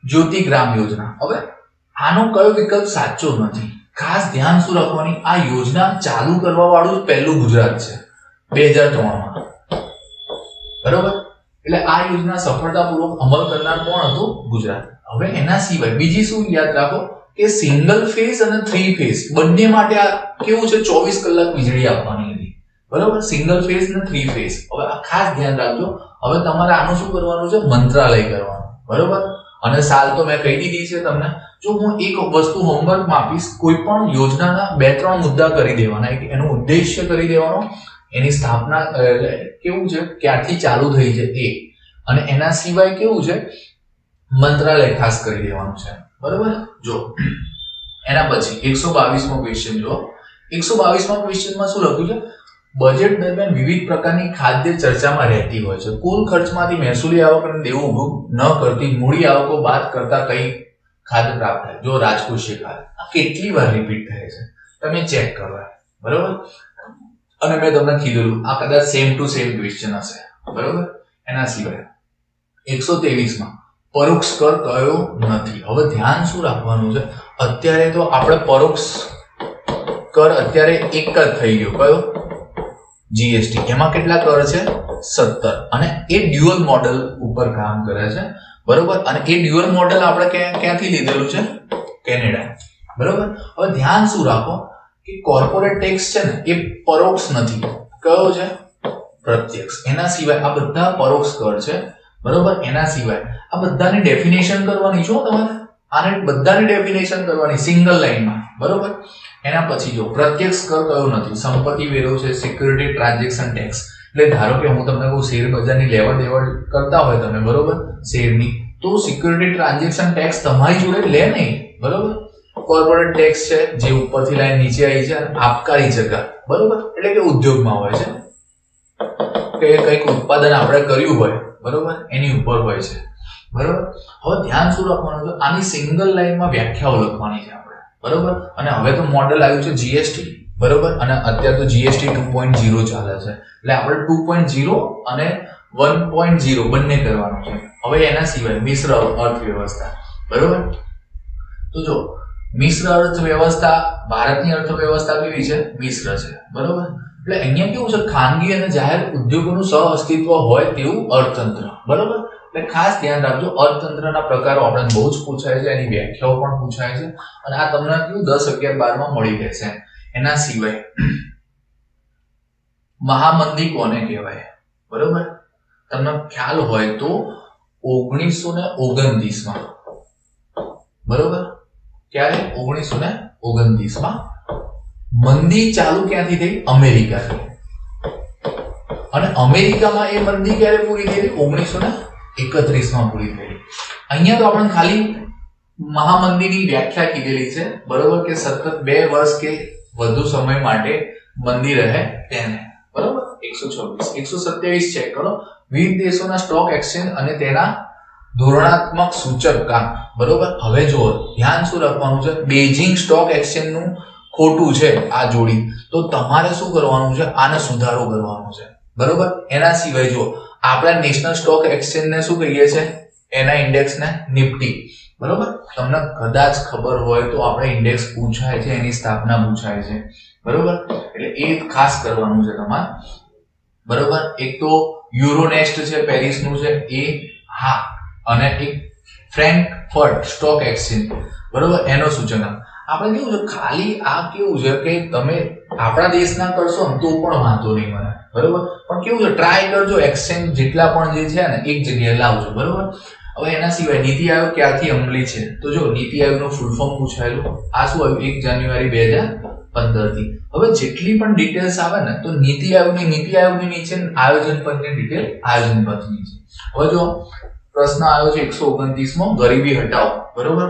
જ્યોતિગ્રામ યોજના. હવે આનો કયો વિકલ્પ સાચો નથી, ખાસ ધ્યાન શું રાખવાની, આ યોજના ચાલુ કરવા વાળું પહેલું ગુજરાત છે 2003માં, બરોબર. એટલે આ યોજના સફળતાપૂર્વક અમલ કરનાર કોણ હતું, ગુજરાત. હવે એના સિવાય બીજી શું યાદ રાખો કે સિંગલ ફેઝ અને 3 ફેઝ બંને માટે આ કેવું છે 24 કલાક વીજળી આપવાની હતી, બરોબર. સિંગલ ફેઝ અને 3 ફેઝ. હવે આ ખાસ ધ્યાન રાખજો. હવે તમારે આનું શું કરવાનું છે, મંત્રાલય કરવાનું, બરોબર. અને સાલ તો મેં કહી દીધી છે તમને. જો હું એક વસ્તુ હોમવર્કમાં આપીશ, કોઈ પણ યોજનાના 2-3 મુદ્દા કરી દેવાના, એનો ઉદ્દેશ્ય કરી દેવાનો, એની સ્થાપના કેવું છે, ક્યારથી ચાલુ થઈ છે એ, અને એના સિવાય કેવું છે મંત્રાલય ખાસ કરી દેવાનું છે, બરોબર. જો એના પછી 122મો ક્વેશ્ચન જો 122મા ક્વેશ્ચનમાં શું લખ્યું છે, બજેટ દરમિયાન વિવિધ પ્રકારની ખાદ્ય ચર્ચામાં રહેતી હોય છે. કુલ ખર્ચમાંથી મહેસૂલી આવક અને દેવું ઉભું ન કરતી મૂડી આવકો બાદ કરતા કઈ ખાદ્ય પ્રાપ્ત થાય, જો રાજકોષીય ખાદ્ય. આ કેટલી વાર રિપીટ થાય છે તમે ચેક કરો, બરોબર. અને મેં તમને કીધેલું આ કદાચ સેમ ટુ સેમ ક્વેશ્ચન હશે, બરોબર. એના સિવાય 123માં પરોક્ષ કર કયો નથી. હવે ધ્યાન શું રાખવાનું છે, અત્યારે તો આપણે પરોક્ષ કર અત્યારે એક જ થઈ ગયો, કયો, જીએસટી. એમાં કેટલા કર છે, 17, અને એ ડ્યુઅલ મોડેલ ઉપર કામ કરે છે, બરોબર. અને એ ડ્યુઅલ મોડેલ આપણે ક્યાંથી લીધેલું છે, કેનેડા, બરોબર. હવે ધ્યાન શું રાખો કે કોર્પોરેટ ટેક્સ છે ને એ પરોક્ષ નથી, કયો છે, પ્રત્યક્ષ. એના સિવાય આ બધા પરોક્ષ કર છે, બરોબર. એના સિવાય આ બધાની ડેફિનેશન કરવાની છો તમારે, આને બધાની ડેફિનેશન કરવાની સિંગલ લાઈનમાં, બરોબર. એના પછી જો પ્રત્યક્ષ કર કયો નથી, સંપત્તિ વેરો છે, સિક્યુરિટી ટ્રાન્ઝેક્શન ટેક્સ. એટલે ધારો કે હું તમને કહું શેર બજારની લેવડ દેવડ કરતા હોય તમે, બરોબર, શેરની, તો સિક્યુરિટી ટ્રાન્ઝેક્શન ટેક્સ તમારી જોડે લે નહીં, બરોબર. કોર્પોરેટ ટેક્સ છે જે ઉપરથી લાઈન નીચે આવી છે, આબકારી જગા, બરોબર, એટલે કે ઉદ્યોગમાં હોય છે કે કંઈક ઉત્પાદન આપણે કર્યું હોય, બરોબર, એની ઉપર હોય છે, બરોબર. હવે ધ્યાન શું રાખવાનું છે, આની સિંગલ લાઈનમાં વ્યાખ્યાઓ લખવાની છે આપણે, બરોબર. અને હવે તો મોડેલ આવ્યું છે જીએસટી, બરોબર, અને અત્યારે તો જીએસટી 2.0 ચાલે છે, એટલે આપણે 2.0 અને 1.0 બંને કરવાનું છે. હવે એના સિવાય મિશ્ર અર્થવ્યવસ્થા, બરોબર. તો જો મિશ્ર અર્થવ્યવસ્થા, ભારતની અર્થવ્યવસ્થા કેવી છે, મિશ્ર છે, બરોબર. એટલે અહીંયા કેવું છે, ખાનગી અને જાહેર ઉદ્યોગોનું સહઅસ્તિત્વ હોય તેવું અર્થતંત્ર, બરોબર. એટલે ખાસ ધ્યાન રાખજો, અર્થતંત્રના પ્રકારો આપણને બહુ જ પૂછાય છે, એની વ્યાખ્યાઓ પણ પૂછાય છે, અને આ તમને કેવું 10, 11, 12માં મળી રહેશે. એના સિવાય મહામંદી કોને કહેવાય, બરોબર. તમને ખ્યાલ હોય તો 1929માં, બરોબર, ક્યારે, 1929માં મંદી ચાલુ ક્યાંથી થઈ, અમેરિકાથી. અને અમેરિકામાં એ મંદી ક્યારે પૂરી થઈ, 1931માં પૂરી થઈ. અહીંયા તો આપણે ખાલી મહામંદીની વ્યાખ્યા કીધેલી છે, બરોબર, કે સતત 2 વર્ષ કે વધુ સમય માટે મંદી રહે તેને, બરોબર. 126, 127 ચેક કરો. વિવિધ દેશોના સ્ટોક એક્સચેન્જ અને તેના ધોરણાત્મક સૂચકાંક, બરોબર. હવે જો ધ્યાન શું રાખવાનું છે, બેઇજિંગ સ્ટોક એક્સચેન્જનું ખોટું છે આ જોડી, તો તમારે શું કરવાનું છે, આને સુધારો કરવાનો છે, બરોબર. એના સિવાય જો આપણા નેશનલ સ્ટોક એક્સચેન્જ ને શું કહીએ છે? એના ઇન્ડેક્સ ને નિફ્ટી. બરોબર. તમને કદાચ ખબર હોય તો આપણે ઇન્ડેક્સ પૂછાય છે, એની સ્થાપના પૂછાય છે. બરોબર. એટલે એ ખાસ કરવાનું છે તમારે. બરોબર. એક તો યુરોનેસ્ટ છે, પેરિસ નું છે એ, હા, અને એક ફ્રેન્કફર્ટ સ્ટોક એક્સચેન્જ. બરોબર. એનો સૂચનાંક. આપણે કેવું છે, ખાલી આ કેવું છે કે તમે આપણા દેશના કરશો ને તો પણ વાંધો નહીં મને. બરોબર. પણ કેવું છે, ટ્રાય કરજો એક્સચેન્જ જેટલા પણ જે છે ને એક જગ્યાએ લાવજો. બરોબર. હવે એના સિવાય નીતિ આયોગ ક્યારથી અમલી છે? તો જો નીતિ આયોગનું ફૂલ ફોર્મ પૂછાયેલું. આ શું આવ્યું? 1 જાન્યુઆરી 2015 થી. હવે જેટલી પણ ડિટેલ્સ આવે ને તો નીતિ આયોગની નીચે, આયોજન પદની ડિટેલ આયોજન પદની નીચે. હવે જો પ્રશ્ન આવ્યો છે 129મો, ગરીબી હટાવો. બરોબર.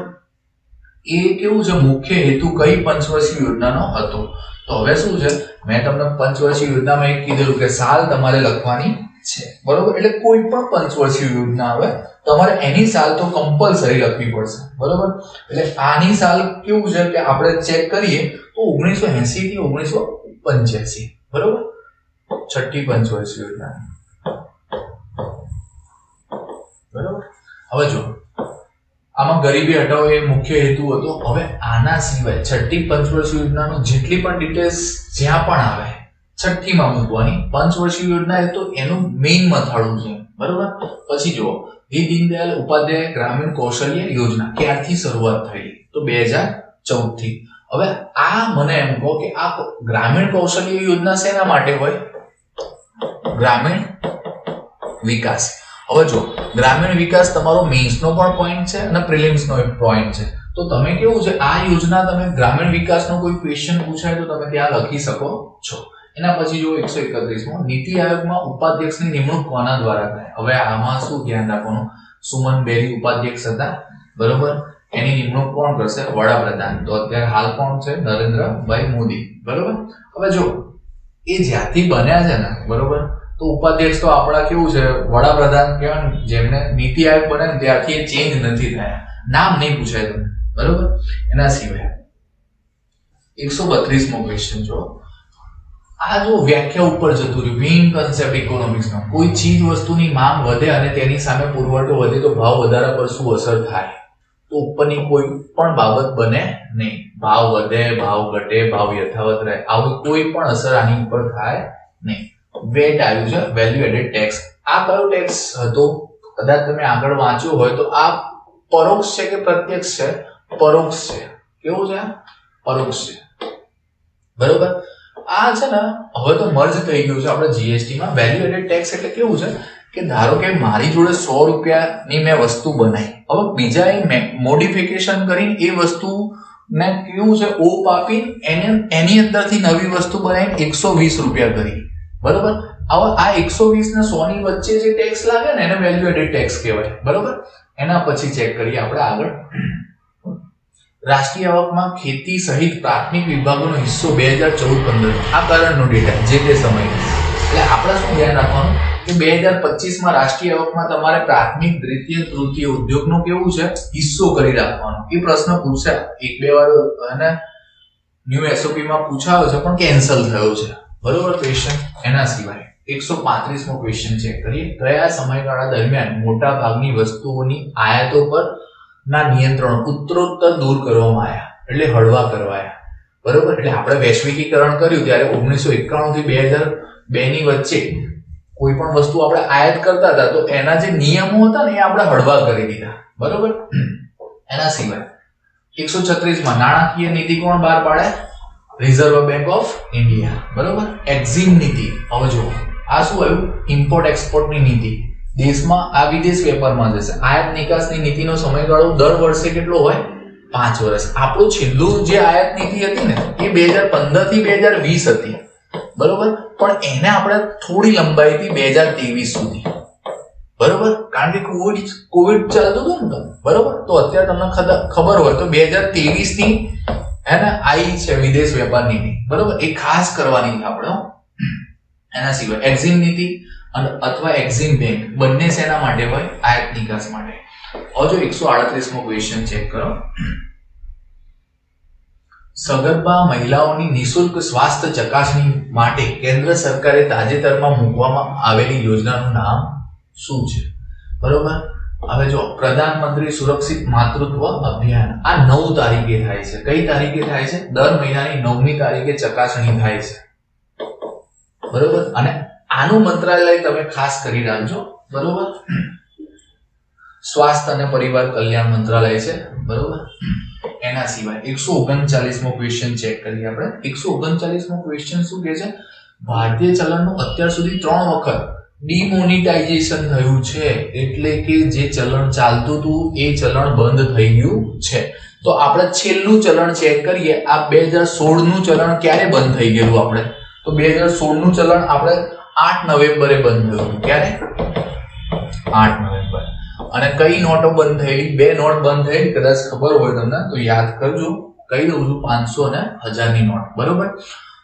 એ કેવું છે, મુખ્ય હેતુ કઈ પંચવર્ષીય યોજનાનો હતો? તો હવે શું છે, મેં તમને પંચવર્ષીય યોજનામાં એક કીધેલું કે સાલ તમારે લખવાની છે. બરોબર. એટલે કોઈ પણ પંચવર્ષીય યોજના આવે તમારે એની સાલ તો કમ્પલસરી લખવી પડશે. બરોબર. એટલે આની સાલ કેવું છે કે આપણે ચેક કરીએ તો 1980 થી 1985. બરોબર. છઠ્ઠી પંચવર્ષીય યોજના. બરોબર. હવે જો આમાં ગરીબી હટાવો એ મુખ્ય હેતુ હતો. હવે આના સિવાય છઠ્ઠી પંચવર્ષીય યોજનાનો જેટલી પણ ડિટેલ્સ જ્યાં પણ આવે છઠ્ઠીમાં મૂકવાની. પંચવર્ષીય યોજના એ તો એનું મેઇન મથાળું છે. બરોબર. પછી જુઓ, દીનદયાળ ઉપાધ્યાય ગ્રામીણ કૌશલ્ય યોજના ક્યારથી શરૂઆત થઈ? તો 2014 થી. હવે આ મને એમ કહો કે આ ગ્રામીણ કૌશલ્ય યોજના શેના માટે હોય? ગ્રામીણ વિકાસ. હવે જો ગ્રામીણ વિકાસ તમારો મેઇન્સનો પણ પોઈન્ટ છે અને પ્રિલિમ્સનો એક પોઈન્ટ છે. તો તમે કેવું છે, આ યોજના તમે ગ્રામીણ વિકાસનો કોઈ ક્વેશ્ચન પૂછાય તો તમે ત્યાં લખી શકો છો. એના પછી જો 131મો, નીતિ આયોગમાં ઉપાધ્યક્ષની નિમણૂક કોના દ્વારા થાય? હવે આમાં શું ધ્યાન રાખવાનું? સુમન બેરી ઉપાધ્યક્ષ હતા. બરોબર. એની નિમણૂક કોણ કરશે? વડાપ્રધાન. તો અત્યારે હાલ કોણ છે? નરેન્દ્રભાઈ મોદી. બરોબર. હવે જો એ જ્યાંથી બન્યા છે ને, બરોબર, તો ઉપાધ્યક્ષ તો આપણા કેવું છે, વડાપ્રધાન કહેવાય, જેમને નીતિ આયોગ બને ને ત્યારથી એ ચેન્જ નથી થયા. નામ નહીં પૂછાય તમને. બરોબર. એના સિવાય 132મો ક્વેશ્ચન જો આ જો વ્યાખ્યા ઉપર જતું રહ્યું, મેઇન કન્સેપ્ટ ઇકોનોમિક્સનો. કોઈ ચીજ વસ્તુની માંગ વધે અને તેની સામે પુરવઠો વધે તો ભાવ વધારા પર શું અસર થાય? તો ઉપરની કોઈ પણ બાબત બને નહીં. ભાવ વધે, ભાવ ઘટે, ભાવ યથાવત રહે, આવી કોઈ પણ અસર આની ઉપર થાય નહીં. વેટ આવ્યું છે, વેલ્યુ એડેડ ટેક્સ. આ કયો ટેક્સ હતો? કદાચ તમે આગળ વાંચ્યું હોય તો આ પરોક્ષ છે કે પ્રત્યક્ષ છે? પરોક્ષ છે. કેવું છે? પરોક્ષ છે. બરોબર. આ છે ને હવે તો મર્જ થઈ ગયું છે આપણે જીએસટી માં. વેલ્યુ એડેડ ટેક્સ એટલે કેવું છે કે ધારો કે મારી જોડે 100 રૂપિયાની મેં વસ્તુ બનાવી, હવે બીજાએ મોડિફિકેશન કરીને એ વસ્તુ ને કેવું છે ઓપ આપીને એની અંદરથી નવી વસ્તુ બનાવીને 120 રૂપિયા કરી. બરોબર. હવે આ 120 ને 100 ની વચ્ચે જે ટેક્સ લાગે ને એને વેલ્યુ એડેડ ટેક્સ કહેવાય. બરોબર. એના પછી ચેક કરીએ આપણે આગળ. રાષ્ટ્રીય આવકમાં ખેતી સહિત પ્રાથમિક વિભાગોનો હિસ્સો 2014-15 આ કરંટનો ડેટા જે તે સમયે. એટલે આપણે શું ધ્યાન રાખવાનું કે 2025 માં રાષ્ટ્રીય આવકમાં તમારે પ્રાથમિક, દ્વિતીય, તૃતીય ઉદ્યોગનો કેવું છે હિસ્સો કરી રાખવાનો. એ પ્રશ્ન પૂછાય એક બે વાર અને ન્યૂ એસઓપી માં પૂછાયો છે પણ કેન્સલ થયો છે. બરોબર ક્વેશ્ચન. એના સિવાય 135મો ક્વેશ્ચન ચેક કરીએ. કયા સમયગાળા દરમિયાન મોટા ભાગની વસ્તુઓની આયાતો પર ના નિયંત્રણ ઉત્તરોત્તર દૂર કરવામાં આવ્યા, એટલે હળવા કરવાયા? બરોબર. એટલે આપણે વૈશ્વિકીકરણ કર્યું ત્યારે 1991 થી 2002 ની વચ્ચે કોઈ પણ વસ્તુ આપણે આયાત કરતા હતા તો એના જે નિયમો હતા ને એ આપણે હળવા કરી દીધા. બરોબર. એના સિવાય 136માં નાણાકીય નીતિ કોણ બહાર પાડે? Reserve bank of India. બરોબર. એક્ઝિમ નીતિ. હવે જો આ શું આવ્યું? ઇમ્પોર્ટ એક્સપોર્ટની નીતિ. દેશમાં આ વિદેશ વેપારમાં જશે. આયાત નિકાસની નીતિનો સમયગાળો દર વર્ષે કેટલો હોય? 5 વર્ષ. આપણું છેલ્લું જે આયાત નીતિ હતી ને એ 2015 થી 2020 હતી. બરોબર. પણ એને આપણે થોડી લંબાઈ હતી 2023 સુધી. બરોબર. કારણ કે કોવિડ ચાલતું હતું ને. બરોબર. તો અત્યારે તમને ખબર હોય તો 2023 ની હે ને આઈ છે વિદેશ વેપાર નીતિ. બરોબર. એ ખાસ કરવાની છે આપણે. એના સિવાય એક્ઝિમ નીતિ અથવા એક્ઝિમ બેંક બંને શેના માટે હોય? આયાત નિકાસ માટે. હવે જો 138મો ક્વેશ્ચન ચેક કરો. સગર્ભા મહિલાઓની નિઃશુલ્ક સ્વાસ્થ્ય ચકાસણી માટે કેન્દ્ર સરકારે તાજેતરમાં મૂકવામાં આવેલી યોજનાનું નામ શું છે? બરોબર. હવે જો પ્રધાનમંત્રી સુરક્ષિત માતૃત્વ અભિયાન આ 9 તારીખે થાય છે. કઈ તારીખે થાય છે? દર મહિનાની 9મી તારીખે ચકાસણી થાય છે. બરોબર. અને આનું મંત્રાલય તમે ખાસ કરી રાખજો. બરોબર. સ્વાસ્થ્ય અને પરિવાર કલ્યાણ મંત્રાલય છે. બરોબર. એના સિવાય 139મો ક્વેશ્ચન ચેક કરીએ આપણે. 139મો ક્વેશ્ચન શું કહે છે? ભારતીય ચલણનું અત્યાર સુધી 3 વખત ડિમોનિટાઇઝેશન થયું છે, એટલે કે જે ચલણ ચાલતું હતું એ ચલણ બંધ થઈ ગયું છે. તો આપણે છેલ્લું ચલણ ચેક કરીએ. આ 2016 નું ચલણ ક્યારે બંધ થઈ ગયેલું? આપણે તો 2016 નું ચલણ આપણે 8 નવેમ્બરે બંધ થયું. ક્યારે? 8 નવેમ્બર. અને કઈ નોટો બંધ થયેલી? 2 નોટ બંધ થયેલી. કદાચ ખબર હોય તમને તો યાદ કરજો. કહી દઉં છું, 500 અને 1000 ની નોટ. બરોબર.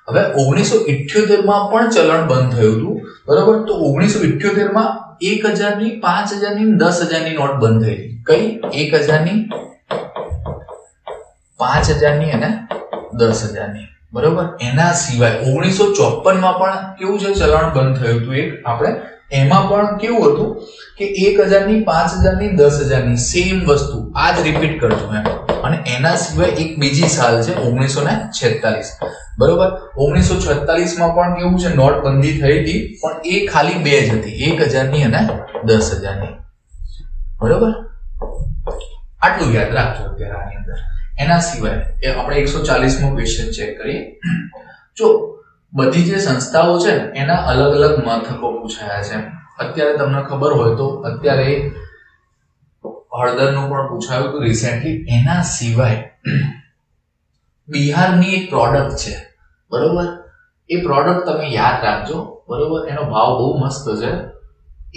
હવે 1978 માં પણ ચલણ બંધ થયું હતું. બરોબર. તો 1978 માં 1000 ની, 5000 ની, 10000 ની નોટ બંધ થયેલી. કઈ? 1000 ની, 5000 ની અને 10000 ની. બરોબર. એના સિવાય 1954 માં પણ કેવું છે? ચલણ બંધ થયું હતું એક. આપણે એમાં પણ કેવું હતું કે 1000 ની, 5000 ની, 10000 ની સેમ વસ્તુ આ જ રિપીટ કરજો એમ. અને એના સિવાય એક બીજી સાલ છે 1946. બરોબર. 1946 માં પણ કેવું છે? નોટબંધી થઈ હતી, પણ એ ખાલી 2 જ હતી, 1000 ની અને 10000 ની. બરોબર. આટલું યાદ રાખજો અત્યારે આની અંદર. એના સિવાય આપણે 140મો ક્વેશ્ચન ચેક કરીએ. જો બધી જે સંસ્થાઓ છે ને એના અલગ અલગ મથકો પૂછાયા છે. અત્યારે તમને ખબર હોય તો અત્યારે હળદરનું પણ પૂછાયું હતું રિસેન્ટલી. એના સિવાય બિહારની એક પ્રોડક્ટ છે. બરોબર. એ પ્રોડક્ટ તમે યાદ રાખજો. બરોબર. એનો ભાવ બહુ મસ્ત છે.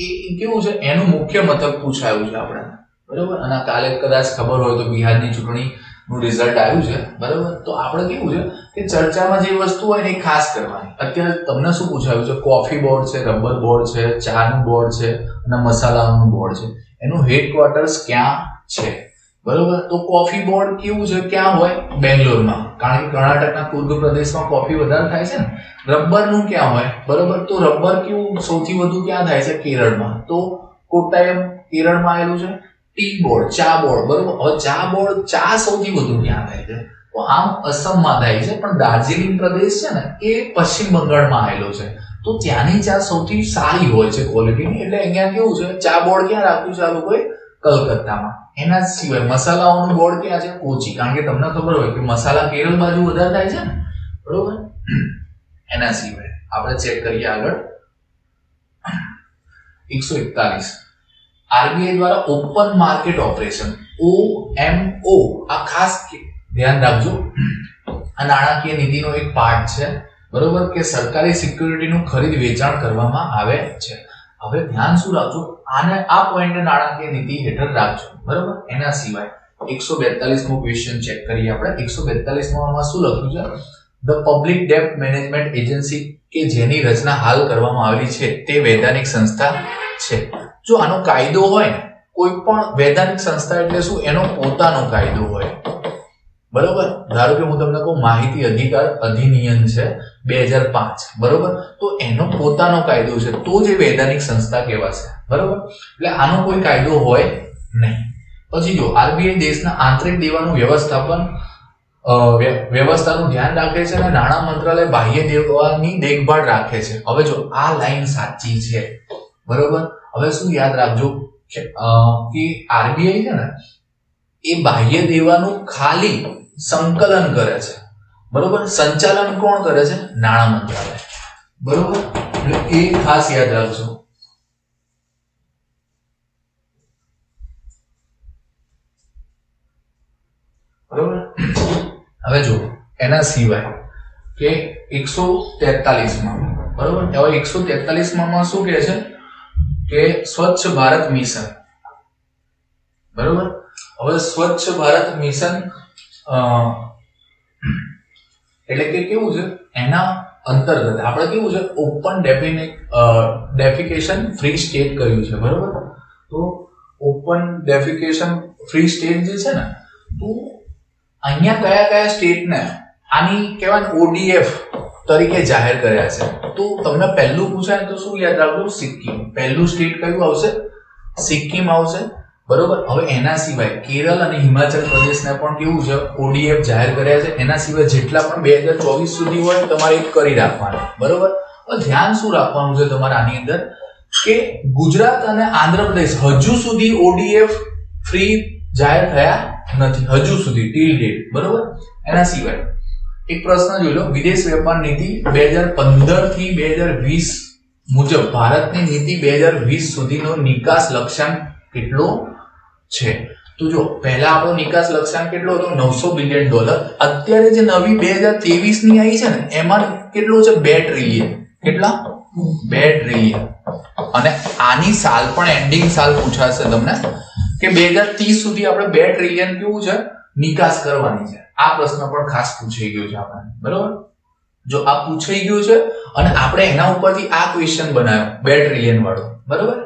એ કેવું છે? એનું મુખ્ય મથક પૂછાયું છે આપણે. બરોબર. અને કાલે કદાચ ખબર હોય તો બિહારની ચૂંટણી નું રિઝલ્ટ આવ્યું છે. બરાબર. તો આપણે કેવું છે કે ચર્ચામાં જે વસ્તુ હોય ને એ ખાસ કરવાની. અત્યારે તમને શું પૂછાયું છે? કોફી બોર્ડ છે, રબર બોર્ડ છે, ચાનું બોર્ડ છે અને મસાલાનું બોર્ડ છે. એનું હેડક્વાર્ટર્સ ક્યાં છે? બરોબર. તો કોફી બોર્ડ કેવું છે? ક્યાં હોય? બેંગ્લોરમાં. કારણ કે કર્ણાટકના કુર્ગ પ્રદેશમાં કોફી વધારે થાય છે ને. રબરનું ક્યાં હોય? બરોબર. તો રબર કેવું સૌથી વધુ ક્યાં થાય છે? કેરળમાં. તો કોટ્ટાયમ કેરળમાં આવેલું છે. ટી બોર્ડ, ચા બોર્ડ. બરોબર. હવે ચા બોર્ડ, ચા સૌથી વધુ ક્યાં થાય છે? તો આમ અસમમાં થાય છે, પણ દાર્જિલિંગ પ્રદેશ છે ને એ પશ્ચિમ બંગાળમાં આવેલો છે. તો ત્યાંની ચા સૌથી સારી હોય છે ક્વોલિટીની. એટલે અહીંયા કેવું છે? ચા બોર્ડ ક્યાં રાખ્યું છે આ લોકોએ? કલકત્તામાં. એના સિવાય મસાલાઓનું બોર્ડ ક્યાં છે? કોચી. કારણ કે તમને ખબર હોય કે મસાલા કેરળ બાજુ વધારે થાય છે ને. બરોબર. એના સિવાય આપણે ચેક કરીએ આગળ. 141 આરબીઆઈ દ્વારા ઓપન માર્કેટ ઓપરેશન OMO આ ખાસ ધ્યાન રાખજો. આ નાણાકીય નીતિનો એક પાર્ટ છે. બરોબર. કે સરકારી સિક્યુરિટીનું ખરીદ વેચાણ કરવામાં આવે છે. હવે ધ્યાન શું રાખજો? આને આ પોઈન્ટને નાણાકીય નીતિ હેઠળ રાખજો. બરોબર. એના સિવાય 142મો ક્વેશ્ચન ચેક કરીએ આપણે. 142માં શું લખ્યું છે? ધ પબ્લિક ડેપ્ટ મેનેજમેન્ટ એજન્સી કે જેની રચના હાલ કરવામાં આવેલી છે તે વૈધાનિક સંસ્થા છે. જો આનો કાયદો હોય ને, કોઈ પણ વૈધાનિક સંસ્થા એટલે શું? એનો પોતાનો કાયદો હોય. બરોબર. ધારો કે હું તમને કહું માહિતી અધિકાર અધિનિયમ છે 2005. બરોબર. તો એનો પોતાનો કાયદો છે, તો જે વૈધાનિક સંસ્થા કહેવાશે. બરોબર. એટલે આનો કોઈ કાયદો હોય નહીં. પછી જો આરબીઆઈ દેશના આંતરિક દેવાનું વ્યવસ્થાનું ધ્યાન રાખે છે અને નાણાં મંત્રાલય બાહ્ય દેવાની દેખભાળ રાખે છે. હવે જો આ લાઈન સાચી છે. બરોબર. હવે શું યાદ રાખજો કે આરબીઆઈ છે ને એ બાહ્ય દેવાનું ખાલી સંકલન કરે છે. બરોબર. સંચાલન કોણ કરે છે? નાણાં મંત્રાલય. બરોબર. એટલે એ ખાસ યાદ રાખજો. બરોબર. હવે જો એના સિવાય કે 143માં. બરોબર. હવે 143માં શું કહે છે કે સ્વચ્છ ભારત મિશન. બરોબર. હવે સ્વચ્છ ભારત મિશન એટલે કે કેવું છે? એના અંતર્ગત આપણે કેવું છે? ઓપન ડેફિકેશન ફ્રી સ્ટેટ કર્યું છે. બરોબર. તો ઓપન ડેફિકેશન ફ્રી સ્ટેટ જે છે ને, તો અહીંયા કયા કયા સ્ટેટને આની કહેવાય ODF તરીકે જાહેર કર્યા છે. તો તમને પહેલું પૂછાય તો શું યાદ રાખજો? સિક્કિમ. પહેલું સ્ટેટ કયું આવશે? સિક્કિમ આવશે. બરોબર. હવે એના સિવાય કેરળ અને હિમાચલ પ્રદેશને પણ કેવું છે? ODF જાહેર કર્યા છે. એના સિવાય જેટલા પણ 2024 સુધી હોય તમારે એક કરી રાખવાના. બરોબર. હવે ધ્યાન શું રાખવાનું છે તમારે આની અંદર કે ગુજરાત અને આંધ્રપ્રદેશ હજુ સુધી ODF ફ્રી જાહેર થયા નથી હજુ સુધી ટીલ ડેટ. બરોબર. એના સિવાય એક પ્રશ્ન જોઈ લો. વિદેશ વેપાર નીતિ 2015 થી 2020 મુજબ ભારતની નીતિ 2020 સુધીનો નિકાસ લક્ષ્યાંક કેટલો છે? તો જો પહેલા આપણો નિકાસ લક્ષ્યાંક કેટલો હતો? $900 બિલિયન. અત્યારે જે નવી 2023 ની આવી છે ને એમાં કેટલો છે? 2 ટ્રિલિયન. કેટલા? 2 ટ્રિલિયન. અને આની સાલ પણ એન્ડિંગ સાલ પૂછાશે તમને કે 2030 સુધી આપણે 2 ટ્રિલિયન કેવું છે? નિકાસ કરવાની છે. આ પ્રશ્ન પણ ખાસ પૂછાઈ ગયો છે આપણને. બરોબર. જો આ પૂછાઈ ગયું છે અને આપણે એના ઉપરથી આ ક્વેશ્ચન બનાવ્યો 2 ટ્રિલિયન વાળો. બરોબર.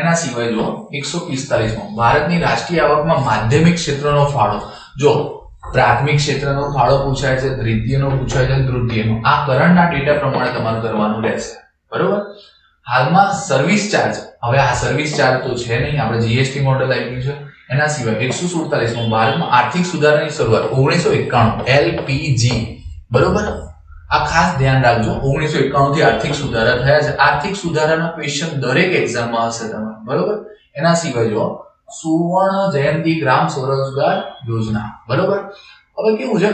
એના સિવાય જો 145માં ભારતની રાષ્ટ્રીય આવકમાં માધ્યમિક ક્ષેત્રનો ફાળો. જો પ્રાથમિક ક્ષેત્રનો ફાળો પૂછાય છે, દ્વિતીયનો પૂછાય છે, તૃતીયનો. આ કરંટના ડેટા પ્રમાણે તમારે કરવાનું રહેશે. બરોબર. હાલમાં સર્વિસ ચાર્જ, હવે આ સર્વિસ ચાર્જ તો છે નહીં, આપણે જીએસટી મોડેલ આવી ગયું છે. એના સિવાય 147માં ભારતમાં આર્થિક સુધારાની શરૂઆત 1991 LPG. બરોબર. આ ખાસ ધ્યાન રાખજો. 1991 થી આર્થિક સુધારા થયા છે. આર્થિક સુધારાના ક્વેશ્ચન દરેક એક્ઝામમાં હશે તમારે. બરોબર. એના સિવાય જો સુવર્ણ જયંતિ ગ્રામ સ્વરોજગાર યોજના. બરોબર. હવે કેવું છે?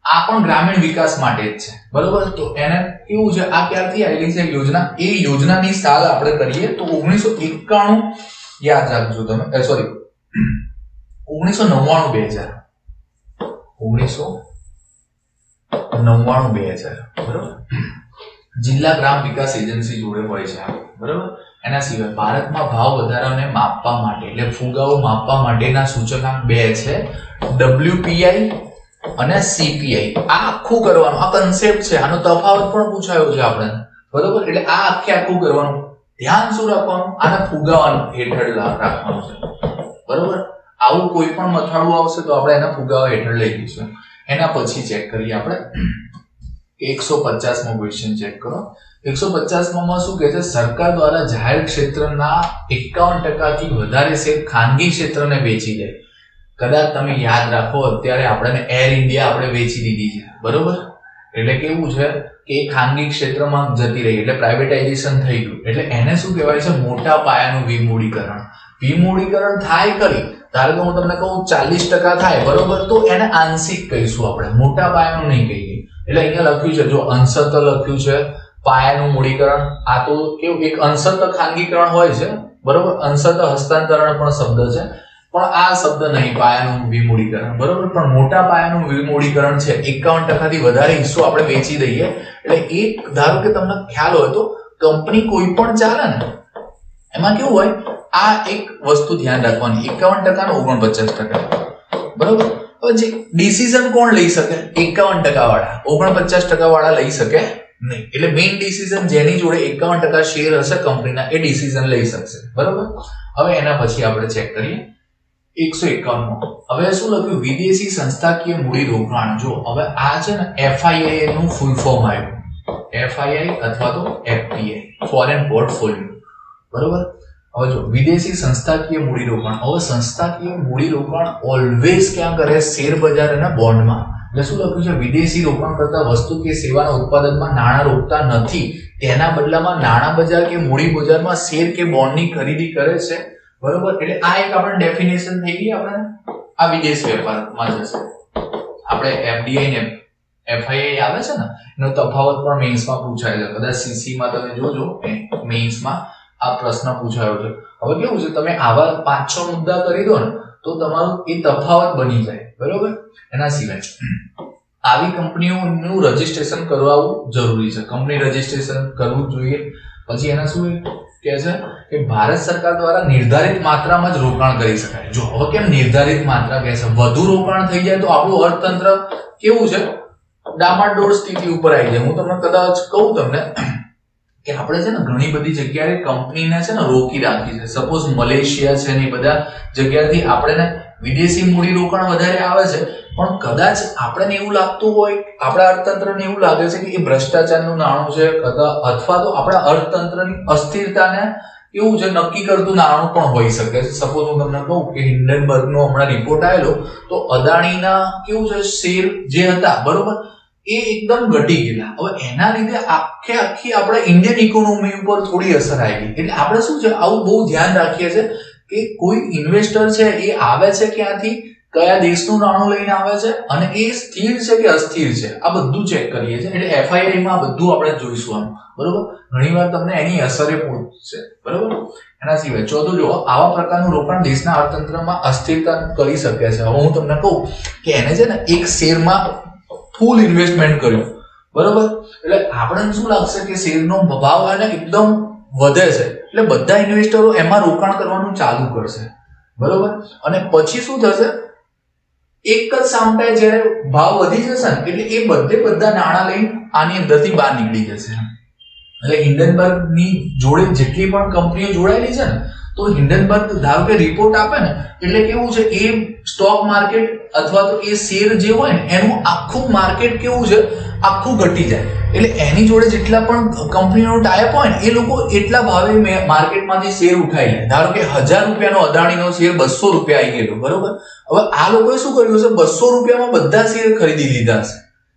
આ પણ ગ્રામીણ વિકાસ માટે જ છે. બરોબર. તો એને કેવું છે? આ ક્યારથી આવેલી છે યોજના? એ યોજનાની સાલ આપણે કરીએ તો 1991 યાદ રાખજો તમે. સોરી 1999 2000. બરોબર. જિલ્લા ગ્રામ વિકાસ એજન્સી જોડે હોય છે. બરોબર. એના સિવાય ભારતમાં ભાવ વધારાને માપવા માટે એટલે ફુગાવો માપવા માટેના સૂચકાંક 2 છે, WPI અને CPI. આ આખું કરવાનું, આ કન્સેપ્ટ છે, આનો તફાવત પણ પૂછાયો છે આપણે. બરોબર. એટલે આ આખું કરવાનું. ધ્યાન શું રાખવાનું? આને ફુગાવાનું હેઠળ રાખવાનું છે. બરોબર. આવું કોઈ પણ મથાળું આવશે તો આપણે એના ફુગાવા હેઠળ લઈ લઈશું. એના પછી ચેક કરીએ આપણે 150મો ક્વેશ્ચન ચેક કરો. 150માં શું કહે છે? સરકાર દ્વારા જાહેર ક્ષેત્રના 51% થી વધારે શેર ખાનગી ક્ષેત્રને વેચી જાય. કદાચ તમે યાદ રાખો અત્યારે આપણે એર ઇન્ડિયા આપણે વેચી દીધી છે. બરોબર. એટલે કેવું છે કે ખાનગી ક્ષેત્રમાં જતી રહી એટલે પ્રાઇવેટાઇઝેશન થઈ ગયું. એટલે એને શું કહેવાય છે? મોટા પાયાનું વિમૂડીકરણ. વિમૂડીકરણ થાય કરી, ધારો કે હું તમને કહું 40% થાય. બરોબર. તો એને આંશિક કહીશું આપણે, મોટા પાયાનું નહીં કહીએ. એટલે અહીંયા લખ્યું છે જો અંશતઃ લખ્યું છે પાયાનું મૂડીકરણ. આ તો કેવું એક અંશતઃ ખાનગીકરણ હોય છે. બરોબર. અંશતઃ હસ્તાંતરણ પણ શબ્દ છે, પણ આ શબ્દ નહીં, પાયાનું વિમૂડીકરણ. બરોબર. પણ મોટા પાયાનું વિમૂડીકરણ છે 51% થી વધારે હિસ્સો આપણે વેચી દઈએ. એટલે એક ધારો કે તમને ખ્યાલ હોય તો કંપની કોઈ પણ ચાલે ને એમાં કેવું હોય? આ એક વસ્તુ ધ્યાન રાખવાની, 51% ને 49%. બરોબર. પછી ડિસિઝન કોણ લઈ શકે? 51% વાળા. 49% વાળા લઈ શકે નહીં. એટલે મેઇન ડિસિઝન જેની જોડે 51% શેર હશે કંપનીના એ ડિસિઝન લઈ શકશે. બરોબર. હવે એના પછી આપણે ચેક કરીએ 151માં. હવે શું લખ્યું? વિદેશી સંસ્થાકીય મૂડી રોકાણ. જો હવે આ છે ને FII નું ફૂલ ફોર્મ આવ્યું. FII અથવા તો FPI, ફોરેન પોર્ટફોલિયો. બરોબર. હવે જો વિદેશી સંસ્થાકીય મૂડી રોકાણ. હવે સંસ્થાકીય મૂડી રોકાણ ઓલવેઝ ક્યાં કરે? શેર બજાર અને બોન્ડમાં. એટલે શું લખ્યું છે? વિદેશી રોકાણ કરતા વસ્તુ કે સેવાના ઉત્પાદનમાં નાણાં રોકતા નથી, તેના બદલામાં નાણાં બજાર કે મૂડી બજારમાં શેર કે બોન્ડની ખરીદી કરે છે. બરોબર. એટલે આ એક આપણે ડેફિનેશન થઈ ગઈ. આપણે આ વિદેશ વેપારમાં જશે. આપણે FDI ને FII આવે છે ને એનો તફાવત પણ મેઇન્સમાં પૂછાય છે. કદાચ CC માં તમે જોજો મેઇન્સમાં આ પ્રશ્ન પૂછાયો છે. હવે કેવું છે? તમે આવા 5-6 મુદ્દા કરી દો ને તો તમારું એ તફાવત બની જાય. બરોબર. એના સિવાય આવી કંપનીઓનું રજીસ્ટ્રેશન કરાવવું જરૂરી છે. કંપની રજીસ્ટ્રેશન કરવું જોઈએ. પછી એના શું કહે છે કે ભારત સરકાર દ્વારા નિર્ધારિત માત્રામાં જ રોકાણ કરી શકાય. જો હવે કેમ નિર્ધારિત માત્રા કહે છે? વધુ રોકાણ થઈ જાય તો આપણું અર્થતંત્ર કેવું છે? ડામાડોળ સ્થિતિ ઉપર આવી જાય. હું તમને કદાચ કહું તમને કે આપણે છે ને ઘણી બધી જગ્યાએ કંપનીને છે ને રોકી રાખી છે. સપોઝ મલેશિયા છે ને એ બધા જગ્યાએથી આપણે વિદેશી મૂડીરોકાણ વધારે આવે છે, પણ કદાચ આપણને એવું લાગતું હોય, આપણા અર્થતંત્રને એવું લાગે છે કે એ ભ્રષ્ટાચારનું નાણું છે, અથવા તો આપણા અર્થતંત્રની અસ્થિરતાને એવું છે નક્કી કરતું નાણું પણ હોઈ શકે છે. સપોઝ હું તમને કહું કે હિન્ડનબર્ગનો હમણાં રિપોર્ટ આવેલો, તો અદાણીના કેવું છે શેર જે હતા બરોબર એ એકદમ ઘટી ગયેલા. હવે એના લીધે આખી આપણે ઇન્ડિયન ઇકોનોમી ઉપર થોડી અસર આવી. એટલે આપણે શું છે આવું બહુ ધ્યાન રાખીએ છીએ કે કોઈ ઇન્વેસ્ટર છે એ આવે છે ક્યાંથી, કયા દેશનું નાણું લઈને આવે છે, અને એ સ્થિર છે કે અસ્થિર છે, આ બધું ચેક કરીએ છીએ. એટલે FII માં બધું આપણે જોઈશું આમ બરોબર. ઘણીવાર તમને એની અસરે પૂછશે બરોબર. એના સિવાય ચોથું જો આવા પ્રકારનું રોકાણ દેશના અર્થતંત્રમાં અસ્થિરતા કરી શકે છે. હવે હું તમને કહું કે એને છે ને એક શેરમાં ફૂલ ઇન્વેસ્ટમેન્ટ કર્યું બરોબર, એટલે આપણને શું લાગશે કે શેરનો ભાવ એને એકદમ વધે છે, એટલે બધા ઇન્વેસ્ટરો એમાં રોકાણ કરવાનું ચાલુ કરશે બરોબર. અને પછી શું થશે, એક જ સામટે જ્યારે ભાવ વધી જશે ને એટલે એ બધા નાણાં લઈને આની અંદરથી બહાર નીકળી જશે. એટલે હિન્ડનબર્ગની જોડે જેટલી પણ કંપનીઓ જોડાયેલી છે ને, તો હિન્ડનબર્ગ ધારો કે રિપોર્ટ આપે ને એટલે કેવું છે એ સ્ટોક માર્કેટ અથવા તો એ શેર જે હોય ને એનું આખું માર્કેટ કેવું છે આખું ઘટી જાય. એટલે એની જોડે જેટલા પણ કંપનીનો ટાઈપ હોય ને એ લોકો એટલા ભાવે માર્કેટમાંથી શેર ઉઠાઈ લે. ધારો કે 1000 રૂપિયાનો અદાણીનો શેર 200 રૂપિયા આવી ગયેલો બરોબર. હવે આ લોકોએ શું કર્યું છે, 200 રૂપિયામાં બધા શેર ખરીદી લીધા છે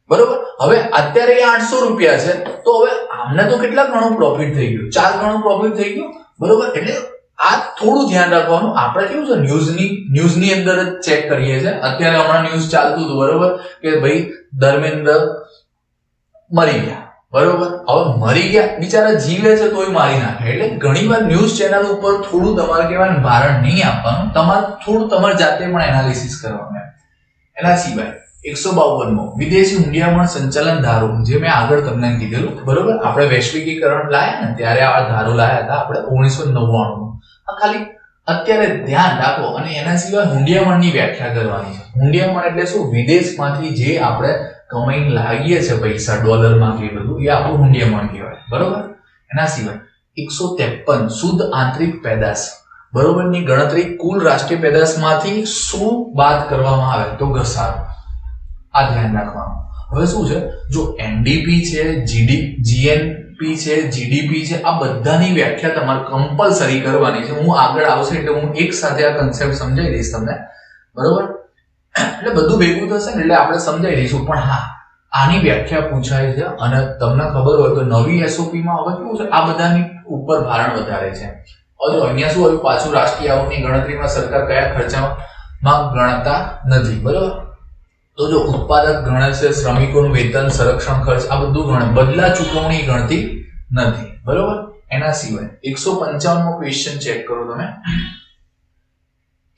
બરોબર. હવે અત્યારે એ 800 રૂપિયા છે, તો હવે આમને તો કેટલા ગણો પ્રોફિટ થઈ ગયો, 4 ગણો પ્રોફિટ થઈ ગયો બરોબર. એટલે આ થોડું ધ્યાન રાખવાનું. આપણે કેવું છે ન્યૂઝની અંદર જ ચેક કરીએ છીએ. અત્યારે હમણાં ન્યૂઝ ચાલતું હતું બરોબર કે ભાઈ ધર્મેન્દ્ર મરી ગયા બરોબર. હવે મરી ગયા બિચારા, જીવે છે તોય મારી નાખે. એટલે ઘણીવાર ન્યૂઝ ચેનલ ઉપર થોડું તમારે કહેવાય ભારણ નહીં આપવાનું, તમારે થોડું તમારી જાતે પણ એનાલિસિસ કરવાનું. એના સિવાય 152મો વિદેશી હુંડિયામણ સંચાલન ધારો, જે મેં આગળ તમને કીધેલું બરોબર. આપણે વૈશ્વિકીકરણ લાયા ને ત્યારે આ ધારો લાયા હતા આપણે 1999. આ ખાલી અત્યારે ધ્યાન રાખો. અને એના સિવાય હુંડિયામણની વ્યાખ્યા કરવાની છે. હુંડિયામણ એટલે શું, વિદેશમાંથી જે આપણે કમાઈને લાવીએ છે પૈસા ડોલરમાં કે બધું, એ આપણું હુંડિયામણ કહેવાય બરોબર. એના સિવાય 153 શુદ્ધ આંતરિક પેદાશ બરોબર ની ગણતરી કુલ રાષ્ટ્રીય પેદાશમાંથી શું બાદ કરવામાં આવે તો ઘસારો. આ ધ્યાન રાખવાનું. હવે શું છે, જો NDP છે, GNP છે, GDP છે, આ બધાની વ્યાખ્યા તમારે કમ્પલસરી કરવાની છે. હું આગળ આવશે એટલે હું એક સાથે આ કન્સેપ્ટ સમજાવી દઈશ તમને બરોબર. એટલે બધું ભેગું થશે ને એટલે આપણે સમજાવી દઈશું. પણ હા, આની વ્યાખ્યા પૂછાય છે અને તમને ખબર હોય તો નવી SOP માં હવે કેવું છે આ બધાની ઉપર ભારણ વધારે છે. હવે અહીંયા શું હોય, પાછું રાષ્ટ્રીય આવકની ગણતરીમાં સરકાર કયા ખર્ચામાં ગણતા નથી બરોબર. તો જો ઉત્પાદક ગણે છે, શ્રમિકોનું વેતન, સંરક્ષણ ખર્ચ, આ બધું ગણે, બદલા ચૂકવણી ગણતી નથી બરોબર. એના સિવાય 155મો ક્વેશ્ચન ચેક કરો તમે.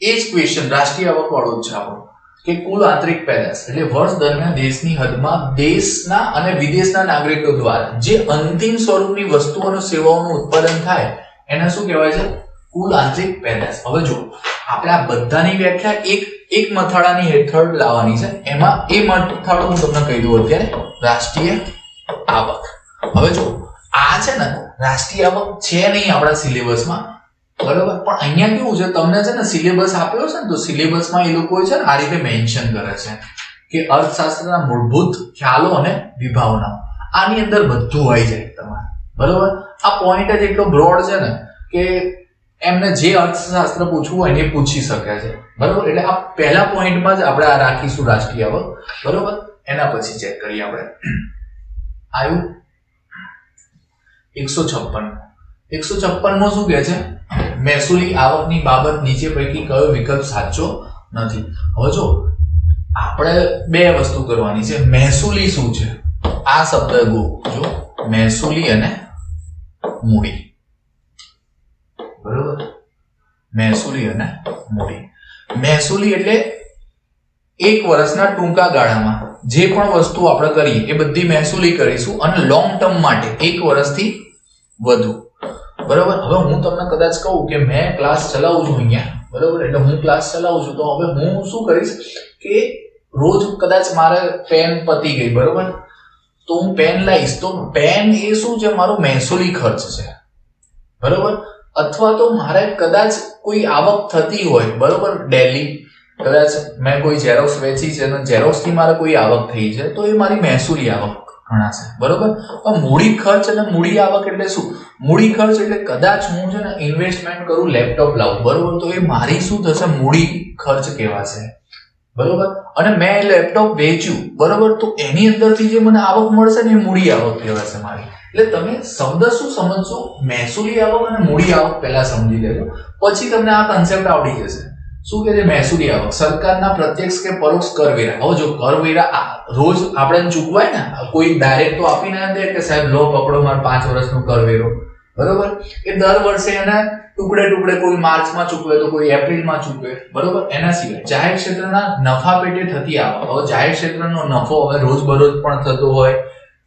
એ જ ક્વેશ્ચન રાષ્ટ્રીય આવક વાળો જ છે આપણો, કે કુલ આંતરિક પેદાશ એટલે વર્ષ દરમિયાન દેશની હદમાં દેશના અને વિદેશના નાગરિકો દ્વારા જે અંતિમ સ્વરૂપની વસ્તુઓ અને સેવાઓનું ઉત્પાદન થાય એને શું કહેવાય છે, કુલ આંતરિક પેદાશ. હવે જો આપણે આ બધાની વ્યાખ્યા એક મથાળાની હેઠળ લાવવાની છે. એમાં એ મથાળો હું તમને કહી દઉં અત્યારે, રાષ્ટ્રીય આવક. હવે જો આ છે ને રાષ્ટ્રીય આવક છે નહીં આપણા સિલેબસમાં બરોબર, પણ અહીંયા કેવું છે તમને છે ને સિલેબસ આપ્યો છે ને, તો સિલેબસમાં એ લોકો છે ને આ રીતે મેન્શન કરે છે કે અર્થશાસ્ત્રના મૂળભૂત ખ્યાલો અને વિભાવનાઓ. આની અંદર બધું આવી જાય તમારે બરોબર. આ પોઈન્ટ જ એટલો બ્રોડ છે ને કે એમને જે અર્થશાસ્ત્ર પૂછવું હોય એ પૂછી શકે છે બરોબર. એટલે આ પહેલા પોઈન્ટમાં જ આપણે આ રાખીશું રાષ્ટ્રીય આવક બરોબર. એના પછી ચેક કરીએ આપણે. આવ્યું 156 શું કહે છે, મહેસૂલી આવકની બાબત નીચે પૈકી કયો વિકલ્પ સાચો નથી. હવે જો આપણે બે વસ્તુ કરવાની છે. મહેસૂલી શું છે, આ શબ્દ જો મહેસૂલી અને મૂડી બરોબર. મહેસૂલી અને મૂડી. મહેસૂલી એટલે એક વર્ષના ટૂંકા ગાળામાં જે પણ વસ્તુ આપણે કરીએ એ બધી મહેસૂલી કરીશું, અને લોંગ ટર્મ માટે 1 વર્ષથી વધુ બરોબર. હવે હું તમને કદાચ કહું કે મેં ક્લાસ ચલાવું છું અહીંયા બરોબર, એટલે હું ક્લાસ ચલાવું છું, તો હવે હું શું કરીશ કે રોજ કદાચ મારે પેન પતી ગઈ બરોબર, તો હું પેન લાવીશ. તો પેન એ શું છે, મારો મહેસૂલી ખર્ચ છે બરોબર. અથવા તો મારે કદાચ કોઈ આવક થતી હોય બરોબર ડેલી, કદાચ મેં કોઈ ઝેરોક્સ વેચી છે અને ઝેરોક્સથી મારે કોઈ આવક થઈ છે તો એ મારી મહેસૂલી આવક ગણાશે, બરોબર. પણ મૂડી ખર્ચ અને મૂડી આવક એટલે શું? મૂડી ખર્ચ એટલે કદાચ હું છે ને ઇન્વેસ્ટમેન્ટ કરું, લેપટોપ લાવું, બરોબર, તો એ મારી શું થશે? મૂડી ખર્ચ કહેવાશે, બરોબર. અને મેં લેપટોપ વેચ્યું, બરોબર, તો એની અંદરથી જે મને આવક મળશે ને એ મૂડી આવક કહેવાશે મારી. એટલે તમે શબ્દ શું સમજશો? મહેસૂલી આવક અને મૂડી આવક પહેલા સમજી લેજો, પછી તમને આ કન્સેપ્ટ આવડી જશે. શું કે છે મહેસૂલી આવક? સરકારના પ્રત્યક્ષ કે પરોક્ષ કરવેરા. હવે જો કરવેરા રોજ આપણે ચૂકવાય ને, કોઈ ડાયરેક્ટ તો આપી ના દે કે સાહેબ લો પકડો મારો 5 વર્ષનો કરવેરો, બરોબર. એ દર વર્ષે એના ટુકડે ટુકડે કોઈ માર્ચમાં ચૂકવે તો કોઈ એપ્રિલમાં ચૂકવે, બરોબર. એના સિવાય જાહેર ક્ષેત્રના નફા પેટે થતી આવક. હવે જાહેર ક્ષેત્રનો નફો હવે રોજબરોજ પણ થતો હોય,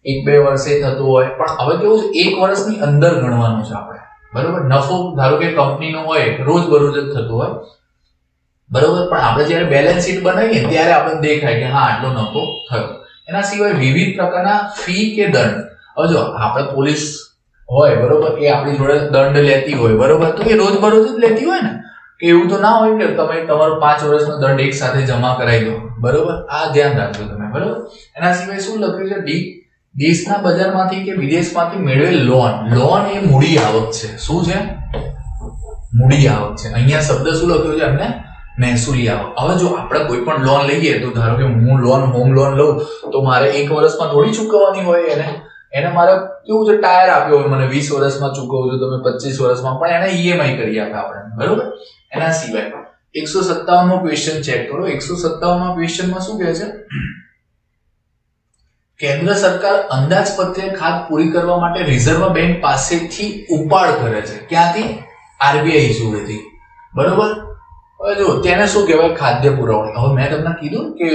1-2 વર્ષે થતું હોય, પણ હવે કેવું છે 1 વર્ષની અંદર ગણવાનું છે આપણે, બરોબર. નફો ધારો કે કંપનીનો હોય રોજબરોજ જ થતો હોય, બરોબર. પણ આપણે જ્યારે બેલેન્સ શીટ બનાવીએ ત્યારે આપણને દેખાય કે હા આટલો નફો થયો. એના સિવાય વિવિધ પ્રકારના ફી કે દંડ. હવે જો આપણે પોલીસ હોય, બરોબર, એ આપણી જોડે દંડ લેતી હોય, બરોબર, તો એ રોજબરોજ જ લેતી હોય ને, કે એવું તો ના હોય કે તમે તમારો 5 વર્ષનો દંડ એક સાથે જમા કરાવી દો, બરોબર. આ ધ્યાન રાખજો તમે, બરોબર. એના સિવાય શું લખ્યું છે? દેશના બજારમાંથી કે વિદેશમાંથી મેળવેલ લોન એ મૂડી આવક છે. શું છે? મૂડી આવક છે. અહીંયા શબ્દ શું લખ્યો છે અમને? મહેસૂલી આવક. હવે જો આપણે કોઈ પણ લોન લઈએ તો ધારો કે હું હોમ લોન લઉં તો મારે 1 વર્ષમાં થોડી ચૂકવવાની હોય એને મારે કેવું છે, ટાયર આપ્યો હોય મને 20 વર્ષમાં ચૂકવજો તમે, 25 વર્ષમાં, પણ એને ઈએમઆઈ કરી આપે આપણે, બરોબર. એના સિવાય 157 નો ક્વેશ્ચન ચેક કરો. 157 માં ક્વેશ્ચનમાં શું કહે છે? કેન્દ્ર સરકાર અંદાજપત્રીય ખાત પૂરી કરવા માટે રિઝર્વ બેંક પાસેથી ઉપાડ કરે છે. ક્યાંથી? આરબીઆઈ જોડેથી, બરોબર. હવે જો તેને શું કહેવાય? ખાદ્ય પુરવણી. હવે મેં તમને કીધું કે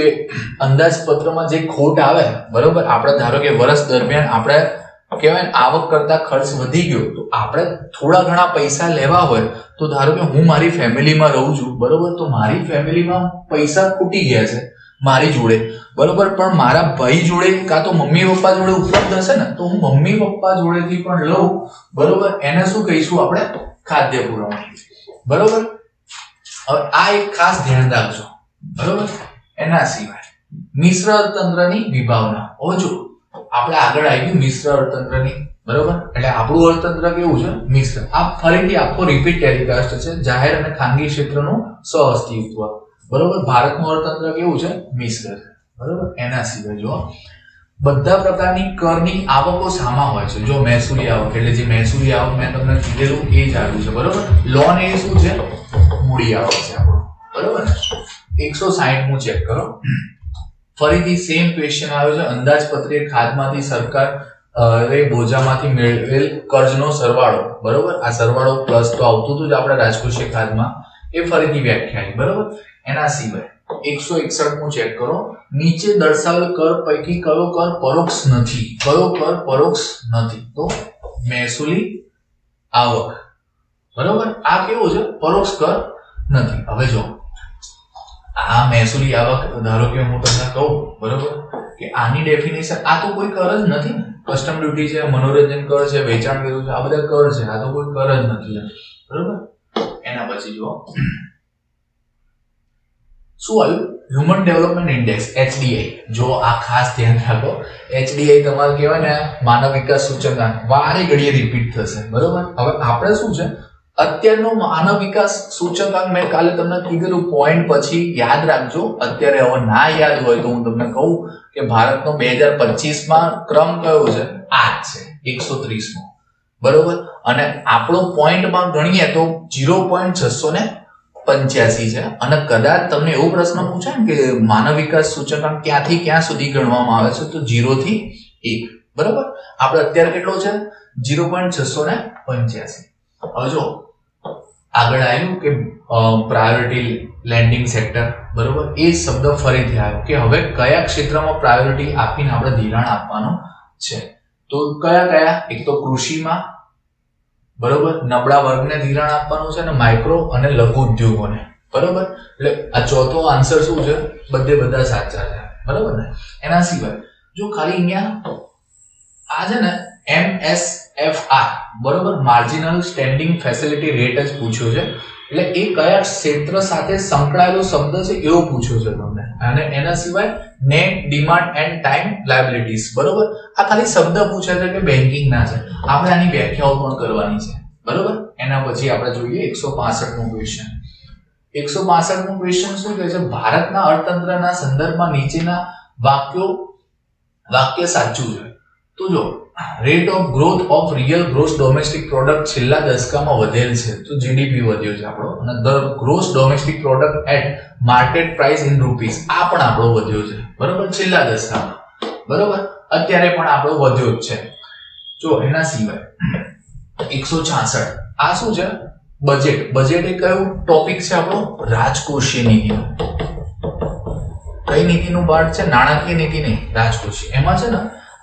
અંદાજપત્રમાં જે ખોટ આવે, બરોબર, આપણે ધારો કે વર્ષ દરમિયાન આપણે કહેવાય આવક કરતા ખર્ચ વધી ગયો તો આપણે થોડા ઘણા પૈસા લેવા હોય તો ધારો કે હું મારી ફેમિલીમાં રહું છું, બરોબર, તો મારી ફેમિલીમાં પૈસા ખૂટી ગયા છે મારી જોડે, બરોબર, પણ મારા ભાઈ જોડે કાં તો મમ્મી પપ્પા જોડે ઉપલબ્ધ હશે ને, તો હું મમ્મી પપ્પા જોડેથી પણ લઉં, બરોબર. એને શું કહીશું આપણે? ખાદ્ય પુરવણી, બરોબર. હવે આ એક ખાસ ધ્યાન રાખજો, બરોબર. એના સિવાય મિશ્ર અર્થતંત્રની વિભાવના. હવે જો આપણે આગળ આવી ગયું મિશ્ર અર્થતંત્રની, બરોબર, એટલે આપણું અર્થતંત્ર કેવું છે? મિશ્ર. આ ફરીથી આખો રિપીટ ટેલિકાસ્ટ છે. જાહેર અને ખાનગી ક્ષેત્રનું સહઅસ્તિત્વ, બરોબર. ભારતનું અર્થતંત્ર કેવું છે? મિશ્ર છે, બરોબર. એના સિવાય જો બધા પ્રકારની કરની આવકો સામા હોય છે. જો મહેસૂલી આવક એટલે જે મહેસૂલી આવક મેં તમને કીધેલું એ જ આવ્યું છે, બરોબર. લોન એ શું છે? મૂડી આવક છે આપણો, બરોબર ને. 160 મુ ચેક કરો. ફરીથી સેમ ક્વેશ્ચન આવ્યો છે. અંદાજપત્રીય ખાતમાંથી સરકાર બોજામાંથી મેળવેલ કર્જનો સરવાળો, બરોબર. આ સરવાળો પ્લસ તો આવતું હતું જ આપણે રાજકોષીય ખાતમાં, એ ફરીથી વ્યાખ્યા, બરોબર. એના સિવાય 161 મુ ચેક કરો. નીચે દર્શાવેલ કર પૈકી કયો કર પરોક્ષ નથી? કયો કર પરોક્ષ નથી? તો મહેસૂલી આવક, બરોબર. આ કેવું છે? પરોક્ષ કર નથી. હવે જો આ મહેસૂલી આવક ધારો કે હું તમને કહું, બરોબર, કે આની ડેફિનેશન આ તો કોઈ કર જ નથી ને. કસ્ટમ ડ્યુટી છે, મનોરંજન કર છે, વેચાણ કર્યું છે, આ બધા કર છે. આ તો કોઈ કર જ નથી, બરોબર. એના પછી જો શું આવ્યું? Human development index, HDI. જો આ ખાસ ધ્યાન રાખો, HDI તમારે કહેવાય ને માનવ વિકાસ સૂચકાંક, વારે ઘડીએ રિપીટ થશે, બરોબર. હવે આપણે શું છે અત્યારનો માનવ વિકાસ સૂચકાંક મેં કાલે તમને કીધેલું પોઈન્ટ પછી યાદ રાખજો. અત્યારે હવે ના યાદ હોય તો હું તમને કહું કે ભારતનો 2025માં ક્રમ કયો છે? આ છે 130મો, બરોબર. અને આપણો પોઈન્ટમાં ગણીએ તો 0.685 છે. અને કદાચ તમને એવો પ્રશ્ન પૂછાય ને કે માનવ વિકાસ સૂચકાંક ક્યાંથી ક્યાં સુધી ગણવામાં આવે છે, તો 0 થી 1, બરોબર. આપણે અત્યારે કેટલો છે? 0.685. હવે જો આગળ આવ્યું કે પ્રાયોરિટી લેન્ડિંગ સેક્ટર, બરોબર. એ શબ્દ ફરીથી આવ્યો કે હવે કયા ક્ષેત્રમાં પ્રાયોરિટી આપીને આપણે ધિરાણ આપવાનું છે. તો કયા? એક તો કૃષિમાં, બરોબર, નબળા વર્ગને ધિરાણ આપવાનું છે, અને માઇક્રો અને લઘુ ઉદ્યોગોને, બરોબર. એટલે આ ચોથો આન્સર શું છે? બધા સાચા છે, બરોબર ને. એના સિવાય જો ખાલી અહીંયા આ છે ને MSFR, બરોબર, માર્જિનલ સ્ટેન્ડિંગ ફેસિલિટી રેટ જ પૂછ્યો છે. એટલે એ કયા ક્ષેત્ર સાથે સંકળાયેલો શબ્દ છે એવો પૂછ્યો છે તમને. અને એના સિવાય net demand end time liabilities, બરોબર. આ ખાલી શબ્દ પૂછે છે કે બેન્કિંગ ના છે, આપણે આની વ્યાખ્યાઓ પણ કરવાની છે, બરોબર. એના પછી આપણે જોઈએ 165 નો ક્વેશ્ચન. 165 નો ક્વેશ્ચન શું કહે છે? ભારતના અર્થતંત્રના સંદર્ભમાં નીચેના વાક્ય સાચું છે. તો જો rate of growth of real gross domestic product છેલ્લા દશકામાં વધેલ છે, તો જીડીપી વધ્યો છે આપણો, અને the gross domestic product at market price in rupees આ પણ આપણો વધ્યો છે, બરોબર, છેલ્લા દશકામાં, બરોબર. અત્યારે પણ આપણો વધ્યો જ છે. જો એના સિવાય 166 આ શું છે? બજેટ. બજેટ એ કયો ટોપિક છે આપણો? રાજકોષીય નીતિનો. કઈ નીતિનું પાર્ટ છે? નાણાકીય નીતિ નહીં, રાજકોષીય. એમાં છે ને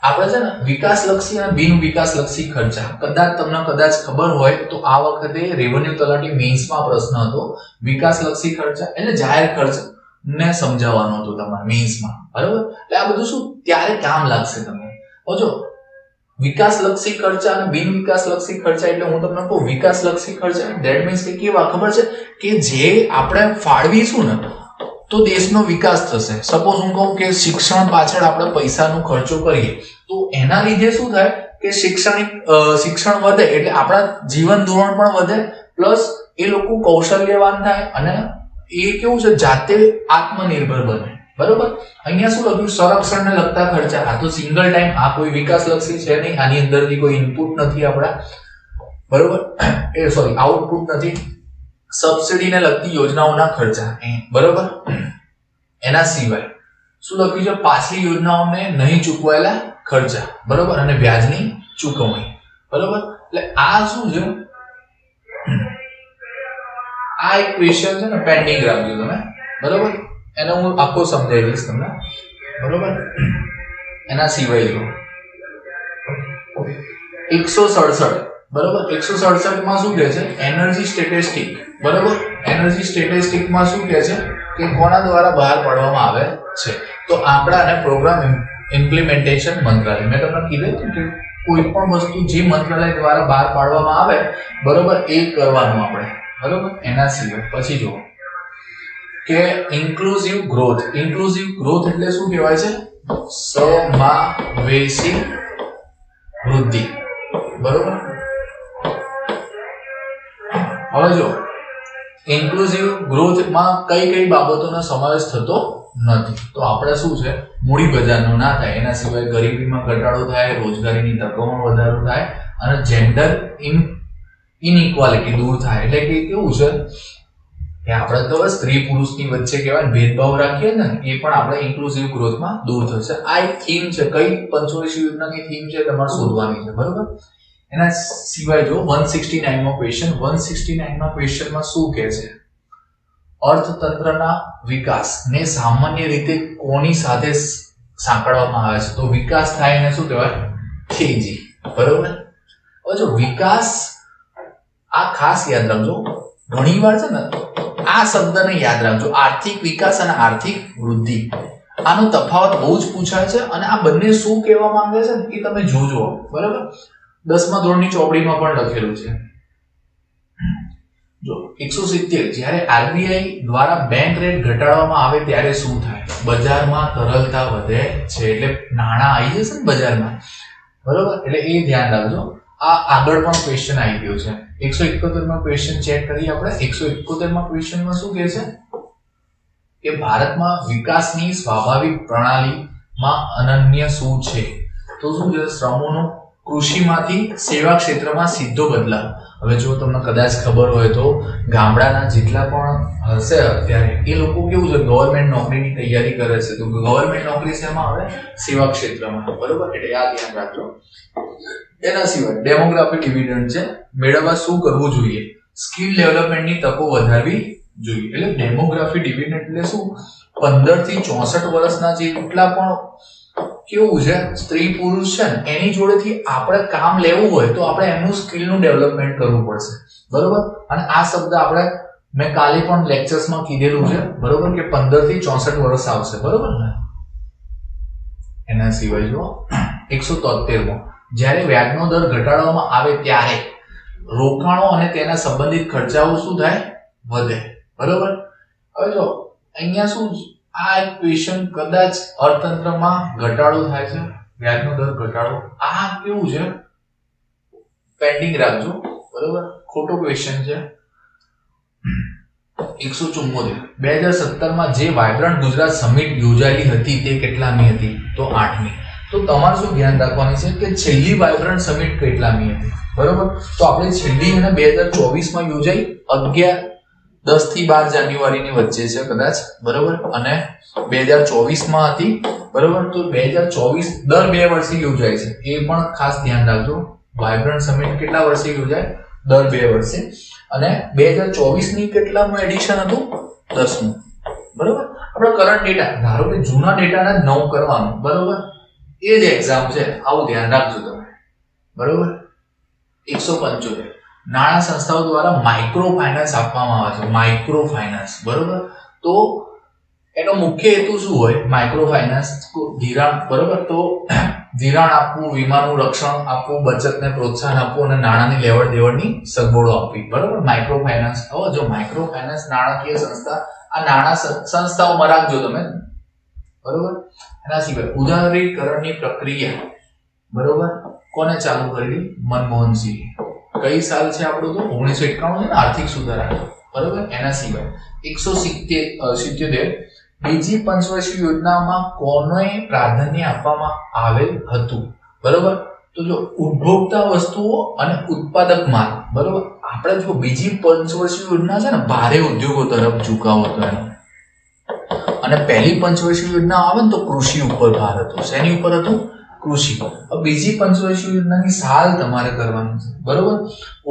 આપણે છે ને વિકાસલક્ષી અને બિન વિકાસલક્ષી ખર્ચા, કદાચ ખબર હોય તો આ વખતે રેવન્યુ તલાટી મેન્સમાં પ્રશ્ન હતો. વિકાસલક્ષી ખર્ચા એટલે જાહેર ખર્ચ ને સમજાવવાનો હતો તમારે મેન્સમાં, બરોબર. એટલે આ બધું શું ત્યારે કામ લાગશે તમને. જો વિકાસલક્ષી ખર્ચા અને બિન વિકાસલક્ષી ખર્ચા એટલે હું તમને કહું, વિકાસલક્ષી ખર્ચા ધેટ મીન્સ કે કેવા ખબર છે કે જે આપણે ફાળવીશું ને તો દેશનો વિકાસ થશે. સપોઝ હું કહું કે શિક્ષણ પાછળ આપણે પૈસાનો ખર્ચો કરીએ તો એના લીધે શું થાય કે શિક્ષણ વધે એટલે આપણા જીવન ધોરણ પણ વધે, પ્લસ એ લોકો કૌશલ્યવાન થાય અને એ કેવું છે જાતે આત્મનિર્ભર બને, બરોબર. અહીંયા શું લખ્યું? સંરક્ષણને લગતા ખર્ચા. આ તો સિંગલ ટાઈમ, આ કોઈ વિકાસલક્ષી છે નહીં, આની અંદરથી કોઈ ઇનપુટ નથી આપણા, બરોબર. આઉટપુટ નથી. સબસિડીને લગતી યોજનાઓના ખર્ચા, બરોબર. એના સિવાય શું લખ્યું છે? પાછલી યોજનાઓને નહીં ચૂકવાયેલા ખર્ચા, બરોબર, અને વ્યાજની ચૂકવણી, બરોબર. એટલે આ શું છે? આ એક ક્વેશ્ચન છે ને, પેન્ડિંગ રાખજો તમે, બરોબર. એને હું આખો સમજાવી દઈશ તમને, બરોબર. એના સિવાય જો 167, બરોબર. 167 માં શું કહે છે? એનર્જી સ્ટેટિસ્ટિક, બરોબર. એનર્જી સ્ટેટિસ્ટિક માં શું કહે છે કે કોના દ્વારા બહાર પાડવામાં આવે છે? તો આંકડા અને પ્રોગ્રામ ઇમ્પ્લિમેન્ટેશન મંત્રાલય. મેં તમને કીધું કે કોઈ પણ વસ્તુ જે મંત્રાલય દ્વારા બહાર પાડવામાં આવે, બરોબર, એ કરવાનું આપણે, બરોબર. એના સિવાય પછી જો કે ઇન્ક્લુઝિવ ગ્રોથ. ઇન્ક્લુઝિવ ગ્રોથ એટલે શું કહેવાય છે? સમાવેશી વૃદ્ધિ, બરોબર. હવે જો ઇન્ક્લુઝિવ ગ્રોથમાં કઈ બાબતોનો સમાવેશ થતો નથી. તો આપણે શું છે? મૂડી બજારનો ના થાય, એના સિવાય ગરીબીમાં ઘટાડો થાય, રોજગારીની તકોમાં વધારો થાય અને જેન્ડર ઇનઇક્વાલિટી દૂર થાય. એટલે કે કેવું છે કે આપણે તો સ્ત્રી પુરુષની વચ્ચે કહેવાય ભેદભાવ રાખીએ ને, એ પણ આપણે ઇન્ક્લુઝિવ ગ્રોથમાં દૂર થશે. આ એક થીમ છે. કઈ પંચવર્ષીય યોજનાની થીમ છે તમારે શોધવાની છે, બરોબર. એના સિવાય જો 169 માં ક્વેશ્ચન. 169 માં ક્વેશ્ચનમાં શું કહે છે? અર્થતંત્રના વિકાસને સામાન્ય રીતે કોની સાથે સાંકળવામાં આવે છે? તો વિકાસ થાય એને શું કહેવાય? તેજી, બરોબર. હવે જો વિકાસ, આ ખાસ યાદ રાખજો, ઘણીવાર છે ને આ શબ્દને યાદ રાખજો, આર્થિક વિકાસ અને આર્થિક વૃદ્ધિ. આનો તફાવત બહુ જ પૂછાય છે અને આ બંને શું કહેવા માંગે છે એ તમે જોજો, બરોબર. 10મા ધોરણની ચોપડીમાં પણ લખેલું છે. જો 170 જ્યારે આરબીઆઈ દ્વારા બેંક રેટ ઘટાડવામાં આવે ત્યારે શું થાય? બજારમાં તરલતા વધે છે, એટલે નાણાં આવી જશે ને બજારમાં, બરોબર. એટલે એ ધ્યાન રાખજો. આ આગળ પણ ક્વેશ્ચન આવી ગયો છે. 171 માં ક્વેશ્ચન ચેક કરીએ આપણે. 171 માં ક્વેશ્ચનમાં શું કહે છે કે ભારતમાં વિકાસની સ્વાભાવિક પ્રણાલીમાં અનન્ય શું છે? તો શું છે? શ્રમોનો કૃષિમાંથી સેવા ક્ષેત્રમાં સીધો બદલાવ. હવે જો તમને કદાચ ખબર હોય તો ગામડાના જેટલા પણ હશે અત્યારે એ લોકો કેવું છે? ગવર્મેન્ટ નોકરીની તૈયારી કરે છે. તો ગવર્મેન્ટ નોકરી શેમાં આવે? સેવા ક્ષેત્રમાં, બરોબર. એટલે આ ધ્યાન રાખજો. એના સિવાય ડેમોગ્રાફી ડિવિડન્ડ છે, મેળવવા શું કરવું જોઈએ? સ્કિલ ડેવલપમેન્ટની તકો વધારવી જોઈએ. એટલે ડેમોગ્રાફી ડિવિડન્ડ એટલે શું? 15 થી 64 વર્ષના જેટલા પણ કેવું છે સ્ત્રી પુરુષ છે ને એની જોડેથી આપણે કામ લેવું હોય તો આપણે એમનું સ્કિલનું ડેવલપમેન્ટ કરવું પડશે, બરોબર. અને આ શબ્દ આપણે મેં કાલે પણ લેક્ચર્સમાં કીધેલું છે, બરોબર, કે 15 થી 64 વર્ષ આવશે, બરોબર ને. એના સિવાય જો 173 માં જ્યારે વ્યાજનો દર ઘટાડવામાં આવે ત્યારે રોકાણો અને તેના સંબંધિત ખર્ચાઓ શું થાય? વધે. બરોબર. હવે જો અહીંયા શું આ ક્વેશ્ચન કદાચ અર્થતંત્રમાં ઘટાડો થાય છે, વ્યાજનો દર ઘટાડો, આ કેવું છે પેન્ડિંગ રાખજો. બરોબર, ખોટો ક્વેશ્ચન છે. 174 2017 માં જે વાઇબ્રન્ટ ગુજરાત સમિટ યોજાયેલી હતી તે કેટલામી હતી? તો 8મી. તો તમારે શું ધ્યાન રાખવાનું છે કે છેલ્લી વાઇબ્રન્ટ સમિટ કેટલામી હતી? બરોબર, તો આપણે છેલ્લી અને 2024 માં યોજાઈ 10 થી 12 જાન્યુઆરીની વચ્ચે છે કદાચ. બરોબર, અને 2024 માં હતી. બરોબર, તો 2024 દર 2 વર્ષે યોજાય છે, એ પણ ખાસ ધ્યાન રાખજો. વાઇબ્રન્ટ સમિટ કેટલા વર્ષે યોજાય? દર 2 વર્ષે. અને 2024 ની કેટલામું એડિશન હતું? 10મું. બરોબર, આપણે કરંટ ડેટા ધારો કે જૂના ડેટાના 9 કરવાનું. બરોબર, એ જ એક્ઝામ છે, આવું ધ્યાન રાખજો તમે. બરોબર. 175 નાણાં સંસ્થાઓ દ્વારા માઇક્રો ફાઇનાન્સ આપવામાં આવે છે, માઇક્રો ફાઇનાન્સ. બરોબર, તો એનો મુખ્ય હેતુ શું હોય? માઇક્રો ફાઇનાન્સ ધિરાણ. બરોબર, તો ધિરાણ આપવું, વીમાનું રક્ષણ આપવું, બચતને પ્રોત્સાહન આપવું અને નાણાંની લેવડ દેવડની સગવડો આપવી. બરોબર, માઇક્રો ફાઇનાન્સ. હવે જો માઇક્રો ફાઇનાન્સ નાણાકીય સંસ્થા, આ નાણાં સંસ્થાઓમાં રાખજો તમે. બરોબર, એના સિવાય ઉદારીકરણની પ્રક્રિયા. બરોબર, કોને ચાલુ કરેલી? મનમોહનસિંહ. કઈ સાલ છે આપણું? તો 1991 છે, આર્થિક સુધારા. બરોબર, એના સિવાય 177 બીજી પંચવર્ષીય યોજનામાં કોને પ્રાધાન્ય આપવામાં આવેલ હતું? બરોબર, તો જો ઉપભોક્તા વસ્તુઓ અને ઉત્પાદક માલ. બરોબર, આપણે જો બીજી પંચવર્ષીય યોજના છે ને, ભારે ઉદ્યોગો તરફ ઝુકાવ હતો એનો. અને પહેલી પંચવર્ષીય યોજના આવે ને તો કૃષિ ઉપર ભાર હતો. શેની ઉપર હતું? કૃષિ. બીજી પંચવર્ષીય યોજનાની સાલ તમારે કરવાની છે. બરોબર,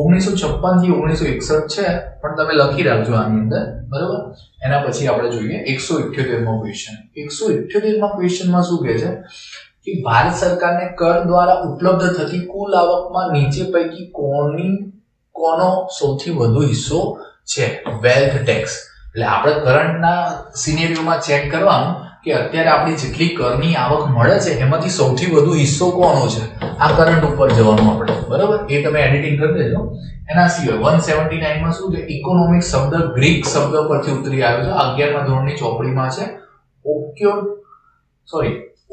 1956 થી 1961 છે, પણ તમે લખી રાખજો આની અંદર. બરોબર, એના પછી આપણે જોઈએ 178મો ક્વેશ્ચન. 178મા ક્વેશ્ચનમાં શું કહે છે કે ભારત સરકારને કર દ્વારા ઉપલબ્ધ થતી કુલ આવકમાં નીચે પૈકી કોનો સૌથી વધુ હિસ્સો છે? Wealth tax. એટલે આપણે કરંટના સિનેરિયોમાં ચેક કરવાનું કે અત્યારે આપણી જેટલી કરની આવક મળે છે એમાંથી સૌથી વધુ હિસ્સો કોનો છે. આ કરંટ ઉપર જવાનું આપણે. બરોબર, એ તમે એડિટિંગ કરી દેજો. એના સિવાય 179 માં શું છે? ઇકોનોમિક શબ્દ ગ્રીક શબ્દ પરથી ઉતરી આવ્યો છે. 11મા ધોરણની ચોપડીમાં છે.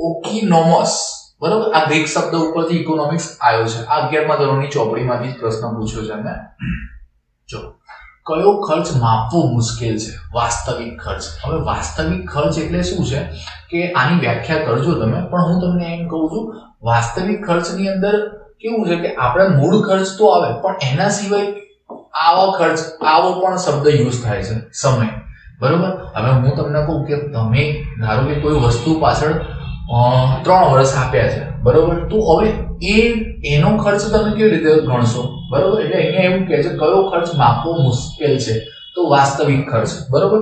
ઓકિનોમોસ. બરોબર, આ ગ્રીક શબ્દ ઉપરથી ઇકોનોમિક્સ આવ્યો છે. આ 11મા ધોરણની ચોપડીમાંથી જ પ્રશ્ન પૂછ્યો છે મેં. જો કયો ખર્ચ માપવો મુશ્કેલ છે? વાસ્તવિક ખર્ચ. હવે વાસ્તવિક ખર્ચ એટલે શું છે કે આની વ્યાખ્યા કરજો તમે, પણ હું તમને એમ કહું છું વાસ્તવિક ખર્ચની અંદર કેવું છે કે આપણે મૂળ ખર્ચ તો આવે, પણ એના સિવાય આવો પણ શબ્દ યુઝ થાય છે, સમય. બરોબર, હવે હું તમને કહું કે તમે ધારો કે કોઈ વસ્તુ પાછળ 3 વર્ષ આપ્યા છે. બરોબર, તો હવે એનો ખર્ચ તમે કેવી રીતે ગણશો? બરોબર, એટલે અહીંયા એવું કહે છે કયો ખર્ચ માપવો મુશ્કેલ છે? તો વાસ્તવિક ખર્ચ. બરોબર,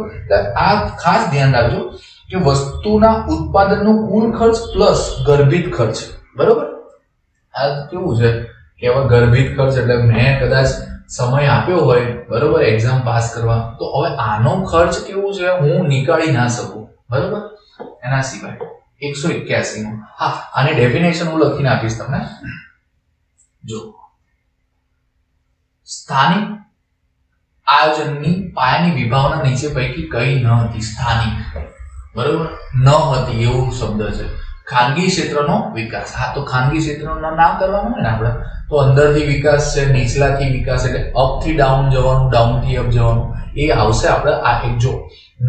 આ ખાસ ધ્યાન રાખજો કે વસ્તુના ઉત્પાદનનો કુલ ખર્ચ પ્લસ ગર્ભિત ખર્ચ. બરોબર, આ કેવું છે કે હવે ગર્ભિત ખર્ચ એટલે મેં કદાચ સમય આપ્યો હોય, બરોબર, એક્ઝામ પાસ કરવા, તો હવે આનો ખર્ચ કેવું છે હું નીકાળી ના શકું. બરોબર, એના સિવાય 181 નું, હા, આની ડેફિનેશન હું લખીને આપીશ તમને. જો સ્થાનિક આયોજનની પાયાની વિભાવના નીચે પૈકી કઈ ન હતી? સ્થાનિક. બરોબર, ન હતી એવું શબ્દ છે. ખાનગી ક્ષેત્રનો વિકાસ. હા, તો ખાનગી ક્ષેત્રનો ના કરવાનું હોય ને આપણે, તો અંદરથી વિકાસ છે, નીચલાથી વિકાસ, એટલે અપ થી ડાઉન જવાનું, ડાઉન થી અપ જવાનું, એ આવશે આપણે આ એક. જો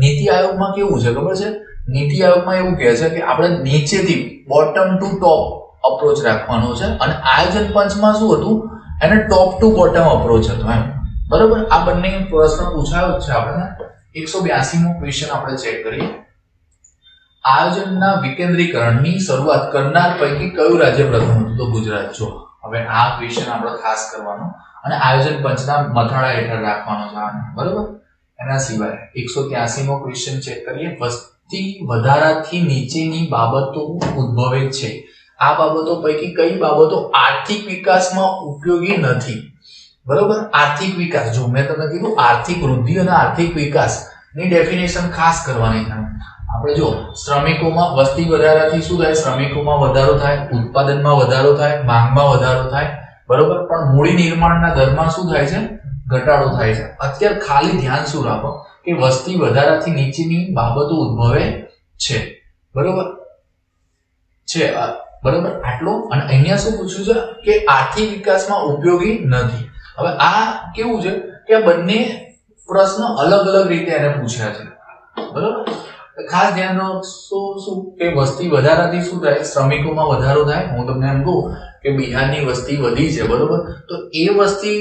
નીતિ આયોગમાં કેવું છે ખબર છે? નીતિ આયોગમાં એવું કહે છે કે આપણે નીચેથી બોટમ ટુ ટોપ અપ્રોચ રાખવાનો છે, અને આયોજન પંચમાં શું હતું? એને ટોપ ટુ બોટમ અપ્રોચ હતો એમ. બરોબર, આ બંને પ્રશ્ન પૂછાયો છે આપણને. 182મો ક્વેશ્ચન આપણે ચેક કરીએ. આયોજનના વિકેન્દ્રીકરણની શરૂઆત કરનાર પૈકી કયું રાજ્ય પ્રથમ હતું? તો ગુજરાત. જો હવે આ ક્વેશ્ચન આપણે ખાસ કરવાનો અને આયોજન પંચના મથાળા હેઠળ રાખવાનો છે આને. બરોબર, એના સિવાય 183મો ક્વેશ્ચન ચેક કરીએ. વસ્તી વધારાથી નીચેની બાબતો ઉદ્ભવે છે. આ બાબતો પૈકી કઈ બાબતો આર્થિક વિકાસમાં ઉપયોગી નથી? બરોબર, આર્થિક વિકાસ. જો મેં તમને કીધું આર્થિક વૃદ્ધિ અને આર્થિક વિકાસ ની ડેફિનેશન ખાસ કરવાની છે. આપણે જો શ્રમિકોમાં વસ્તી વધારાથી શું થાય? શ્રમિકોમાં વધારો થાય, ઉત્પાદનમાં વધારો થાય, માંગમાં વધારો થાય. બરોબર, પણ મૂડી નિર્માણના દરમાં શું થાય છે? ઘટાડો થાય છે. અત્યારે ખાલી ધ્યાન શું રાખો કે વસ્તી વધારાથી નીચેની બાબતો ઉદ્ભવે છે. બરોબર છે, બરોબર આટલું. અને અહીંયા શું પૂછ્યું છે કે આર્થિક વિકાસમાં ઉપયોગી નથી. હવે આ કેવું છે કે આ બંને પ્રશ્ન અલગ અલગ રીતે એને પૂછ્યા છે. બરોબર, ખાસ ધ્યાન રાખશો શું કે વસ્તી વધારાથી શું થાય, શ્રમિકોમાં વધારો થાય. હું તમને એમ કહું કે બિહારની વસ્તી વધી છે, બરોબર, તો એ વસ્તી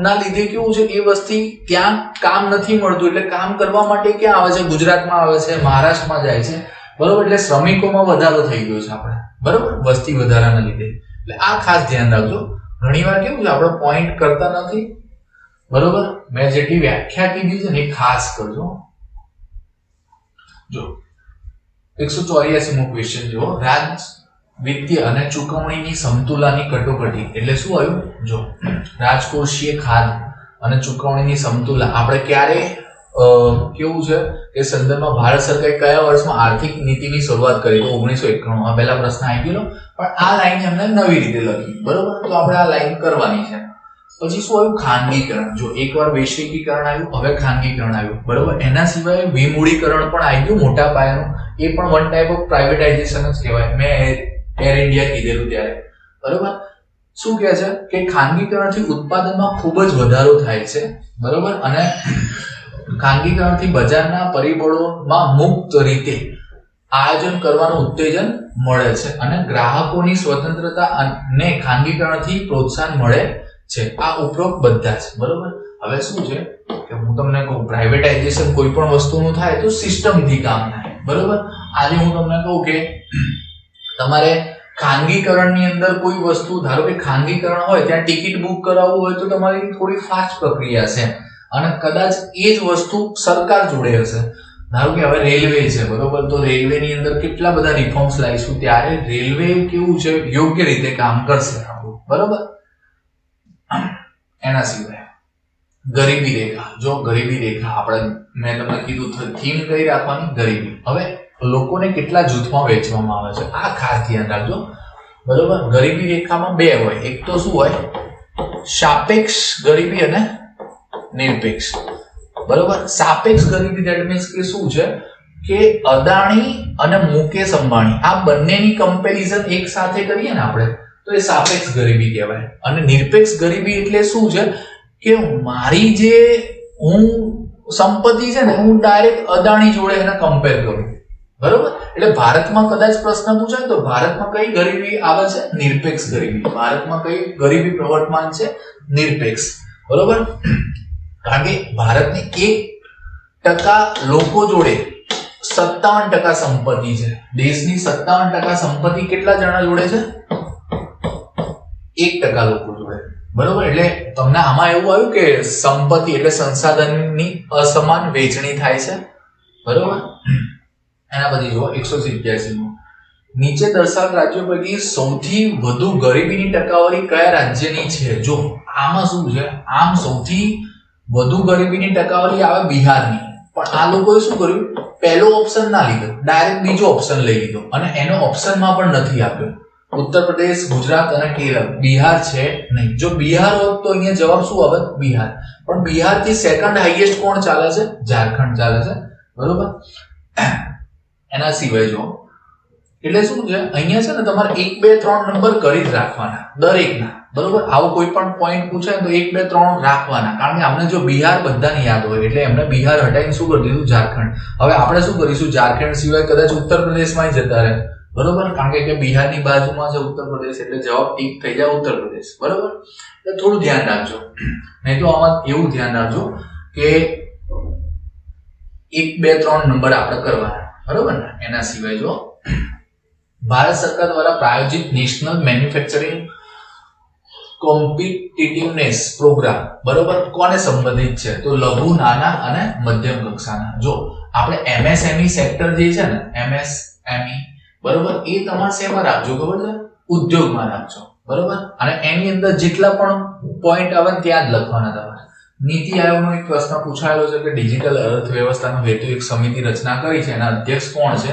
ના લીધે કેવું છે, એ વસ્તી ત્યાં કામ નથી મળતું, એટલે કામ કરવા માટે ક્યાં આવે છે, ગુજરાતમાં આવે છે, મહારાષ્ટ્રમાં જાય છે, બરોબર. એટલે શ્રમિકોમાં વધારો થઈ ગયો છે આપણે, બરોબર, વસ્તી વધારાના લીધે. એટલે આ ખાસ ધ્યાન રાખજો. ઘણીવાર કેવું છે આપણે પોઈન્ટ કરતા નથી, બરોબર. મેં જેટલી વ્યાખ્યા કીધી છે ને એ ખાસ કરજો. જો 184મો ક્વેશ્ચન જો, રાજ વિત્તીય અને ચૂકવણીની સમતુલાની કટોકટી એટલે શું આવ્યું? જો રાજકોષીય ખાધ અને ચૂકવણીની સમતુલા આપણે ક્યારે કેવું છે કે સંદર્ભમાં ભારત સરકારે કયા વર્ષમાં આર્થિક નીતિની શરૂઆત કરી? તો 1991. આ પહેલા પ્રશ્ન આવી ગયો, પણ આ લાઈન એમને નવી રીતે લખી, બરોબર. તો આપણે આ લાઈન કરવાની છે. પછી શું આવ્યું? ખાનગીકરણ. જો એકવાર વૈશ્વિકીકરણ આવ્યું, હવે ખાનગીકરણ આવ્યું, બરોબર. એના સિવાય વિમૂડીકરણ પણ આવી ગયું મોટા પાયાનું. એ પણ વન ટાઈપ ઓફ પ્રાઇવેટાઇઝેશન જ કહેવાય. મેં એર ઇન્ડિયા કીધેલું ત્યારે, બરોબર. શું કહે છે કે ખાનગીકરણથી ઉત્પાદનમાં ખૂબ જ વધારો થાય છે, બરોબર. અને ખાનગીકરણથી બજારના પરિબળોમાં મુક્ત રીતે આયોજન કરવાનું ઉત્તેજન મળે છે અને ગ્રાહકોની સ્વતંત્રતા અને ખાનગીકરણથી પ્રોત્સાહન મળે છે. આ ઉપરોક્ત બધા છે, બરોબર. હવે શું છે કે હું તમને કહું, પ્રાઇવેટાઇઝેશન કોઈ પણ વસ્તુનું થાય તો સિસ્ટમથી કામ થાય, બરોબર. આજે હું તમને કહું કે તમારે ખાનગીકરણની અંદર કોઈ વસ્તુ, ધારો કે ખાનગીકરણ હોય ત્યાં ટિકિટ બુક કરાવવું હોય તો તમારી થોડી ફાસ્ટ પ્રક્રિયા છે, અને કદાચ એ જ વસ્તુ સરકાર જોડે હશે. ધારો કે હવે રેલવે છે, બરોબર, તો રેલવેની અંદર કેટલા બધા રિફોર્મ્સ લાવીશું ત્યારે રેલવે કેવું છે, યોગ્ય રીતે કામ કરશે, બરોબર. એના સિવાય ગરીબી રેખા. જો ગરીબી રેખા આપણે, મેં તમને કીધું થીમ કઈ રાખવાની, ગરીબી. હવે લોકોને કેટલા જૂથમાં વહેંચવામાં આવે છે આ ખાસ ધ્યાન રાખજો, બરોબર. ગરીબી રેખામાં બે હોય, એક તો શું હોય, સાપેક્ષ ગરીબી અને નિરપેક્ષ, બરોબર. સાપેક્ષ ગરીબી ધેટ મીન્સ કે શું છે કે અદાણી અને મુકેશ અંબાણી આ બંનેની કમ્પેરિઝન એક સાથે કરીએ ને આપણે તો એ સાપેક્ષ ગરીબી કહેવાય. અને નિરપેક્ષ ગરીબી એટલે શું છે કે મારી જે હું સંપત્તિ છે ને હું ડાયરેક્ટ અદાણી જોડે એને કમ્પેર કરું, બરોબર. એટલે ભારતમાં કદાચ પ્રશ્ન પૂછાય તો ભારતમાં કઈ ગરીબી આવે છે? નિરપેક્ષ ગરીબી. ભારતમાં કઈ ગરીબી પ્રવર્તમાન છે? નિરપેક્ષ, બરોબર. કારણ કે ભારતની 1% લોકો જોડે 57% સંપત્તિ છે. દેશની 57% સંપત્તિ કેટલા જણા જોડે છે? 1% લોકો જોડે, બરોબર. એટલે તમને આમાં એવું આવ્યું કે સંપત્તિ એટલે સંસાધનની અસમાન વહેંચણી થાય છે, બરોબર. એના પછી જુઓ 187. નીચે દર્શાવેલ રાજ્યો પૈકી સૌથી વધુ ગરીબીની ટકાવારી કયા રાજ્યની છે? જો આમાં શું છે, આમ સૌથી વધુ ગરીબીની ટકાવારી આવે બિહારની, પણ આ લોકોએ શું કર્યું, પહેલો ઓપ્શન ના લીધો, ડાયરેક્ટ બીજો ઓપ્શન લઈ લીધો, અને એનો ઓપ્શનમાં પણ નથી આપ્યો. ઉત્તર પ્રદેશ, ગુજરાત અને કેરળ. બિહાર છે નહીં. જો બિહાર હોત તો અહીંયા જવાબ શું આવે? બિહાર. પણ બિહારથી સેકન્ડ હાઈએસ્ટ કોણ ચાલે છે? ઝારખંડ ચાલે છે, બરોબર. એના સિવાય જો એટલે શું છે, અહીંયા છે ને તમારે 1 2 3 નંબર કરી જ રાખવાના દરેકના, બરોબર. આવો કોઈ પણ પોઈન્ટ પૂછાય તો 1 2 3 રાખવાના, કારણ કે આપણે જો બિહાર બધાને યાદ હોય એટલે એમને બિહાર હટાવીને શું કરી દીધું? ઝારખંડ. હવે આપણે શું કરીશું, ઝારખંડ સિવાય કદાચ ઉત્તર પ્રદેશમાં જતા રહે, બરોબર. કારણ કે બિહારની બાજુમાં છે ઉત્તર પ્રદેશ, એટલે જવાબ ટીક થઈ જાય ઉત્તર પ્રદેશ, બરોબર. એટલે થોડું ધ્યાન રાખજો, નહીં તો આમાં એવું ધ્યાન રાખજો કે 1 2 3 નંબર આપણે કરવાના, બરોબર ને. એના સિવાય જો ભારત સરકાર દ્વારા પ્રાયોજિત નેશનલ મેન્યુફેક્ચરિંગ કોમ્પિટિટિવનેસ પ્રોગ્રામ, બરોબર, કોને સંબંધિત છે? તો લઘુ, નાના અને મધ્યમ કક્ષાના. જો આપણે એમએસએમઈ સેક્ટર જે છે ને, એમએસએમઈ, બરોબર, એ તમારે શેમાં રાખજો ખબર છે? ઉદ્યોગમાં રાખજો, બરોબર. અને એની અંદર જેટલા પણ પોઈન્ટ આવે ને ત્યાં જ લખવાના તમારે. નીતિ આયોગનો એક પ્રશ્ન પૂછાયેલો છે કે ડિજિટલ અર્થવ્યવસ્થાનો હેતુ એક સમિતિ રચના કરી છે, એના અધ્યક્ષ કોણ છે?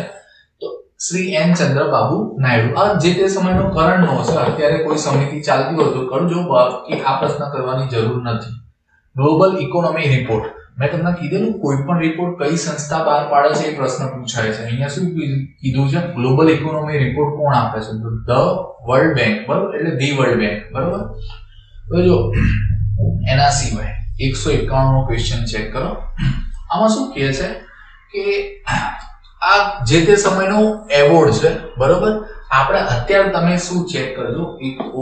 તો શ્રી એન ચંદ્રબાબુ નાયડુ. આ જે તે સમયનો કરંટ નો છે, અત્યારે કોઈ સમિતિ ચાલતી હોય તો કરજો, બાકી આ પ્રશ્ન કરવાની જરૂર નથી, ગ્લોબલ ઇકોનોમી રિપોર્ટ. મેં તમને કીધેલું કોઈ પણ રિપોર્ટ કઈ સંસ્થા બહાર પાડે છે એ પ્રશ્ન પૂછાય છે. અહીંયા શું કીધું છે? ગ્લોબલ ઇકોનોમી રિપોર્ટ કોણ આપે છે? તો ધ વર્લ્ડ બેંક, બરોબર, એટલે ધી વર્લ્ડ બેંક, બરોબર. તો જો એના સિવાય 151 નો ક્વેશ્ચન ચેક કરો. આમાં શું કહે છે કે આ જે તે સમયનો એવોર્ડ છે, બરોબર. આપણે અત્યારે તમે શું ચેક કરજો, 151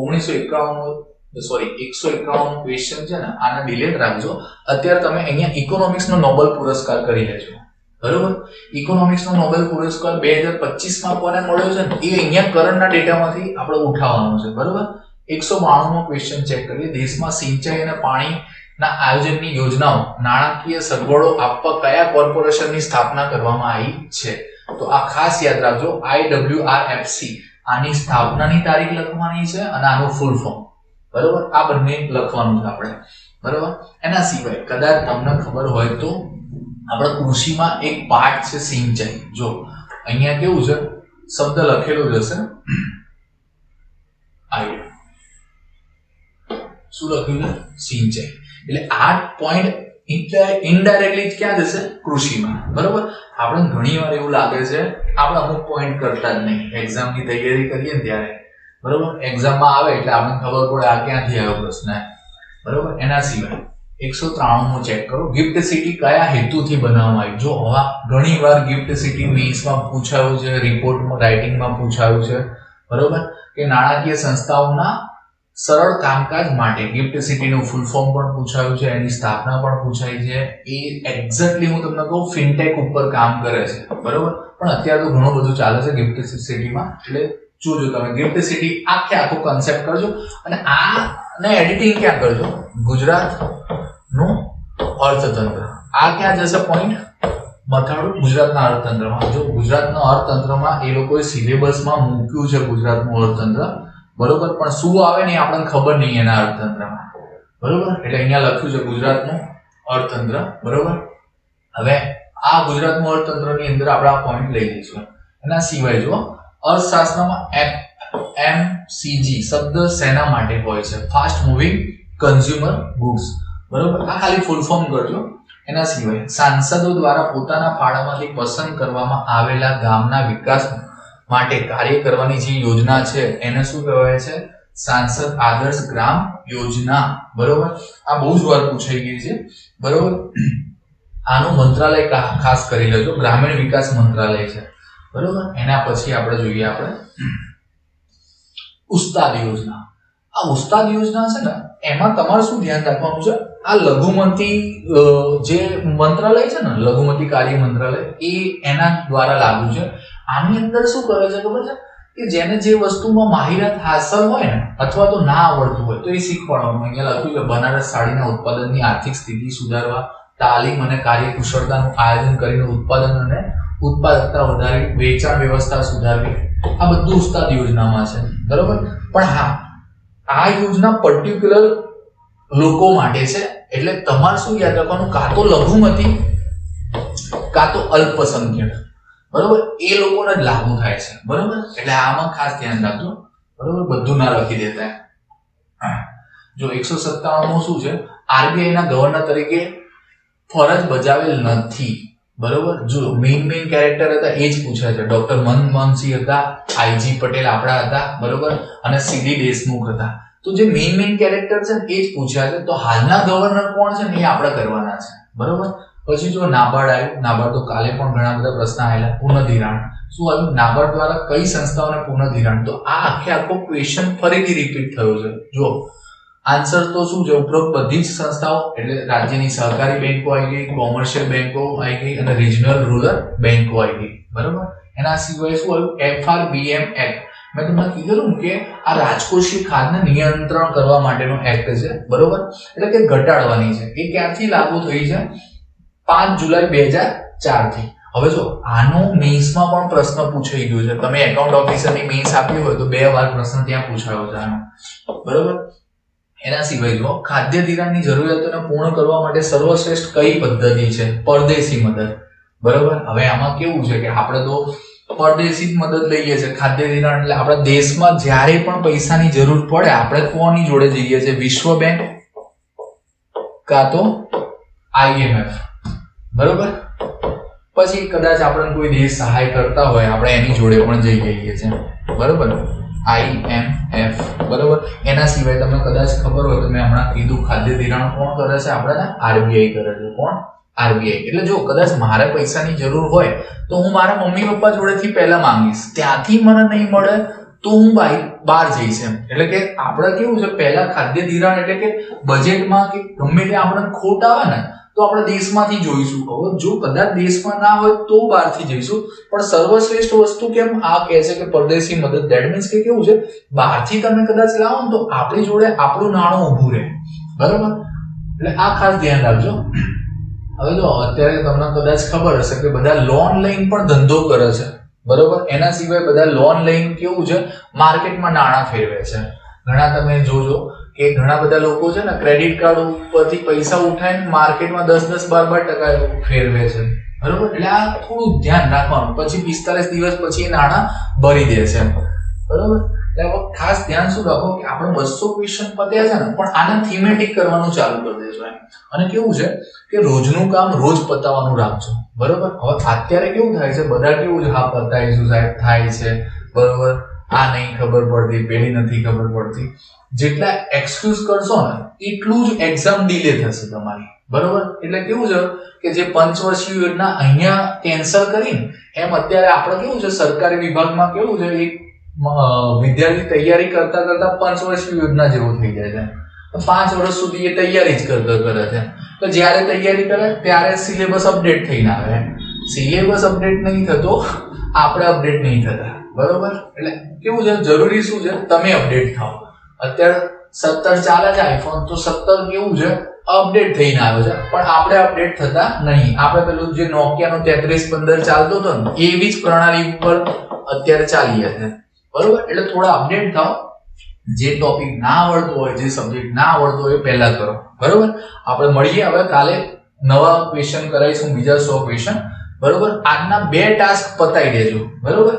ક્વેશ્ચન છે ને, આને ડિલીટ રાખજો. અત્યારે તમે અહીંયા ઇકોનોમિક્સ નો નોબેલ પુરસ્કાર કરી લેજો, બરોબર. ઇકોનોમિક્સ નો નોબેલ પુરસ્કાર 2025 માં કોને મળ્યો છે ને, એ અહીંયા કરંટના ડેટામાંથી આપણે ઉઠાવવાનો છે, બરોબર. 192 નો ક્વેશ્ચન ચેક કરીએ. દેશમાં સિંચાઈ અને પાણીના આયોજનની યોજનાઓ નાણાકીય સગવડો આપવા કયા કોર્પોરેશનની સ્થાપના કરવામાં આવી છે? તો આ ખાસ યાદ રાખજો, IWRFC. આની સ્થાપનાની તારીખ લખવાની છે અને આનું ફૂલ ફોર્મ, બરોબર. આ બંને લખવાનું છે આપણે, બરોબર. એના સિવાય કદાચ તમને ખબર હોય તો આપણે કૃષિમાં એક પાર્ટ છે સિંચાઈ. જો અહીંયા કેવું છે, શબ્દ લખેલો જ હશે, શું લખ્યું છે? સિંચાઈ. એટલે આ પોઈન્ટ ઇનડાયરેક્ટલી ક્યાં જશે? કૃષિમાં, બરોબર. આપણે ઘણી વાર એવું લાગે છે આપણે અમુક પોઈન્ટ કરતા જ નહીં, એક્ઝામની તૈયારી કરીએ ને ત્યારે, બરોબર. એક્ઝામમાં આવે એટલે આપણને ખબર પડે આ ક્યાંથી આવ્યો પ્રશ્ન, બરોબર. એના સિવાય 193 નું ચેક કરો. ગિફ્ટ સિટી કયા હેતુથી બનાવવામાં આવી? જો હવે ઘણી વાર ગિફ્ટ સિટી મેઇન્સમાં પૂછાયું છે, રિપોર્ટમાં રાઇટિંગમાં પૂછાયું છે, બરોબર, કે નાણાકીય સંસ્થાઓના સરળ કામકાજ માટે. ગિફ્ટ સિટીનું ફૂલ ફોર્મ પણ પૂછાયું છે, એની સ્થાપના પણ પૂછાઈ છે. એ એક્ઝેક્ટલી હું તમને કહું ફિનટેક ઉપર કામ કરે છે, બરોબર. પણ અત્યારે તો ઘણું બધું ચાલે છે ગિફ્ટ સિટીમાં, એટલે જોજો તમે ગિફ્ટ સિટી આખો કન્સેપ્ટ કરજો. અને આને એડિટિંગ ક્યાં કરજો? ગુજરાતનું અર્થતંત્ર. આ ક્યાં જશે પોઈન્ટ? મથાળું ગુજરાતના અર્થતંત્રમાં. જો ગુજરાતના અર્થતંત્રમાં એ લોકોએ સિલેબસમાં મૂક્યું છે ગુજરાતનું અર્થતંત્ર, બરોબર, પણ શું આવે ને આપણને ખબર નહીં એના અર્થતંત્રમાં, બરોબર. એટલે અહીંયા લખ્યું છે ગુજરાતનું અર્થતંત્ર, બરોબર. હવે આ ગુજરાતનું અર્થતંત્રની અંદર આપણે આ પોઈન્ટ લઈ લઈશું. એના સિવાય જો અર્થશાસ્ત્રમાં FMCG શબ્દ શેના માટે હોય છે? ફાસ્ટ મૂવિંગ કન્ઝ્યુમર ગુડ્સ, બરોબર. આ ખાલી ફૂલ ફોર્મ કરજો. એના સિવાય સાંસદો દ્વારા પોતાના ફાળામાંથી પસંદ કરવામાં આવેલા ગામના વિકાસ માટે કાર્ય કરવાની જે યોજના છે એને શું કહેવાય છે? સાંસદ આદર્શ ગ્રામ યોજના, બરોબર. આ બહુ જ વાર પૂછાઈ ગઈ છે, બરોબર. આનું મંત્રાલય ખાસ કરી લેજો, ગ્રામીણ વિકાસ મંત્રાલય છે, બરોબર. એના પછી આપણે જોઈએ ઉસ્તાદ યોજના. આ ઉસ્તાદ યોજના છે ને, એમાં તમારે શું ધ્યાન રાખવાનું છે? આ લઘુમતી જે મંત્રાલય છે ને, લઘુમતી કાર્ય મંત્રાલય, એ એના દ્વારા લાગુ છે. આની અંદર શું કરે છે ખબર છે? કે જેને જે વસ્તુમાં માહિરત હાંસલ હોય ને, અથવા તો ના આવડતું હોય તો એ શીખવાડવાનું. અહીંયા લખ્યું છે બનારસ સાડીના ઉત્પાદનની આર્થિક સ્થિતિ સુધારવા, તાલીમ અને કાર્યકુશળતાનું આયોજન કરીને ઉત્પાદન અને ઉત્પાદકતા વધારવી, વેચાણ વ્યવસ્થા સુધારવી. આ બધું ઉસ્તાદ યોજનામાં છે, બરોબર. પણ હા, આ યોજના પર્ટિક્યુલર લોકો માટે છે, એટલે તમારે શું યાદ રાખવાનું? કાં તો લઘુમતી કાં તો અલ્પસંખ્યક, બરોબર, એ લોકોને જ લાગુ થાય છે, બરોબર. એટલે આમાં ખાસ ધ્યાન રાખજો, બરોબર. બધું ના લખી દેતા. જો 197 શું છે? RBI ના ગવર્નર તરીકે ફરજ બજાવેલ નથી, બરોબર. જો મેઇન કેરેક્ટર હતા એ જ પૂછાય છે. ડોક્ટર મનમોહનસિંહ હતા, IG પટેલ આપણા હતા, બરોબર, અને CD દેશમુખ હતા. તો જે મેઇન કેરેક્ટર છે ને એ જ પૂછ્યા છે. તો હાલના ગવર્નર કોણ છે ને એ આપણે કરવાના છે, બરોબર. પછી જો નાબાર્ડ આવ્યું. નાબાર્ડ તો કાલે પણ ઘણા બધા પ્રશ્ન આવેલા. પુનઃધિરાણ શું આવ્યું? નાબાર્ડ દ્વારા કઈ સંસ્થાઓને પુનઃધિરાણ? તો આ આખો ક્વેશ્ચન ફરીથી રિપીટ થયો છે. જો આન્સર તો શું છે? ઉપરોક્ત બધી જ સંસ્થાઓ, એટલે રાજ્યની સહકારી બેંકો આવી ગઈ, કોમર્શિયલ બેંકો આવી ગઈ અને રિજનલ રૂરલ બેંકો આવી ગઈ, બરોબર. એના સિવાય શું આવ્યું? FRBM act. મેં તમને કીધું કે આ રાજકોષીય ખાધને નિયંત્રણ કરવા માટેનો એક્ટ છે, બરોબર, એટલે કે ઘટાડવાની છે. એ ક્યારથી લાગુ થઈ છે? 5 જુલાઈ 2004 થી. હવે જો આનો મેઇન્સમાં પણ પ્રશ્ન પૂછાઈ ગયો છે. તમે એકાઉન્ટ ઓફિસરની મેઇન્સ આપી હોય તો 2 વાર પ્રશ્ન ત્યાં પૂછાયો છે આનો, બરોબર. એના સિવાય જો ખાદ્ય ધિરાણની જરૂરિયાતોને પૂર્ણ કરવા માટે સર્વશ્રેષ્ઠ કઈ પદ્ધતિ છે? પરદેશી મદદ, બરોબર. હવે આમાં કેવું છે કે આપણે તો પરદેશી મદદ લઈએ છીએ. ખાદ્ય ધિરાણ એટલે આપણા દેશમાં જ્યારે પણ પૈસાની જરૂર પડે આપણે કોની જોડે જઈએ છીએ? વિશ્વ બેંક, કાં તો IMF, બરોબર. પછી કદાચ આપણને કોઈ દેશ સહાય કરતા હોય, આપણે એની જોડે પણ જઈ જઈએ છીએ, બરોબર. IMF, બરોબર. એના સિવાય તમને કદાચ ખબર હોય તો મેં હમણાં કીધું ખાદ્ય ધિરાણ કોણ કરે છે? આપણે RBI કરે છે. કોણ? RBI. એટલે જો કદાચ મારે પૈસાની જરૂર હોય તો હું મારા મમ્મી પપ્પા જોડેથી પહેલા માંગીશ, ત્યાંથી મને નહીં મળે તો હું બહાર જઈશ એમ. એટલે કે આપણે કેવું છે, પહેલા ખાદ્ય ધિરાણ એટલે કે બજેટમાં કે ગમે તે આપણને ખોટ આવે ને તો આપણે દેશમાંથી જોઈશું. હવે જો કદાચ દેશમાં ના હોય તો બહારથી જઈશું. પણ સર્વશ્રેષ્ઠ વસ્તુ કેમ આ કહે છે કે પરદેશી મદદ? ધેટ મીન્સ કે કેવું છે, બહારથી તમે કદાચ લાવો ને તો આપણી જોડે આપણું નાણું ઊભું રહે, બરોબર. એટલે આ ખાસ ધ્યાન રાખજો. હવે જો અત્યારે તમને કદાચ ખબર હશે કે બધા લોન લઈને પણ ધંધો કરે છે, બરોબર. એના સિવાય બધા લોન લઈને કેવું છે, માર્કેટમાં નાણાં ફેરવે છે. ઘણા તમે જોજો કે ઘણા બધા લોકો છે ને ક્રેડિટ કાર્ડ ઉપરથી પૈસા ઉઠાવીને માર્કેટમાં 10-12% ફેરવે છે, બરોબર. એટલે આ થોડું ધ્યાન રાખવાનું. પછી 45 દિવસ પછી એ નાણાં ભરી દે છે, બરોબર. એટલે ખાસ ધ્યાન શું રાખો કે આપણે 200 ક્વેશ્ચન પત્યા છે ને, પણ આને થીમેટિક કરવાનું ચાલુ કરી દેજો એમ. અને કેવું છે કે રોજનું કામ રોજ પતાવવાનું રાખજો, બરોબર. હવે અત્યારે કેવું થાય છે, બધા કેવું છે, હા પતાવીશું સાહેબ થાય છે, બરોબર, આ નહીં ખબર પડતી, પેલી નથી ખબર પડતી. જેટલા એક્સક્યુઝ કરશો ને એટલું જ એક્ઝામ ડિલે થશે તમારી, બરોબર. એટલે કેવું છે કે જે પંચવર્ષીય યોજના અહીંયા કેન્સલ કરીને એમ અત્યારે આપણે કેવું છે, સરકારી વિભાગમાં કેવું છે, એક વિદ્યાર્થી તૈયારી કરતા કરતા પંચવર્ષીય યોજના જેવો થઈ જાય છે. 5 વર્ષ સુધી એ તૈયારી જ કરે છે. તો જ્યારે તૈયારી કરે ત્યારે સિલેબસ અપડેટ થઈને આવે. સિલેબસ અપડેટ નહીં થતો, આપણે અપડેટ નહીં થતા, બરોબર. એટલે કેવું છે, જરૂરી શું છે, તમે અપડેટ થાઓ. અત્યારે 17 ચાલે છે આઈફોન, તો 17 કેવું છે, અપડેટ થઈને આવે છે, પણ આપણે અપડેટ થતા નહીં. આપણે પેલું જે નોકિયાનો 3315 ચાલતો હતો ને એવી જ પ્રણાલી ઉપર અત્યારે ચાલીએ છે, બરોબર. એટલે થોડા અપડેટ થાઓ. જે ટોપિક ના આવડતો હોય, જે સબ્જેક્ટ ના આવડતો હોય એ પહેલા કરો, બરોબર. આપણે મળીએ હવે કાલે, નવા ક્વેશ્ચન કરાવીશું, બીજા 100 ક્વેશ્ચન, બરોબર. આજના 2 ટાસ્ક પતાવી દેજો, બરોબર.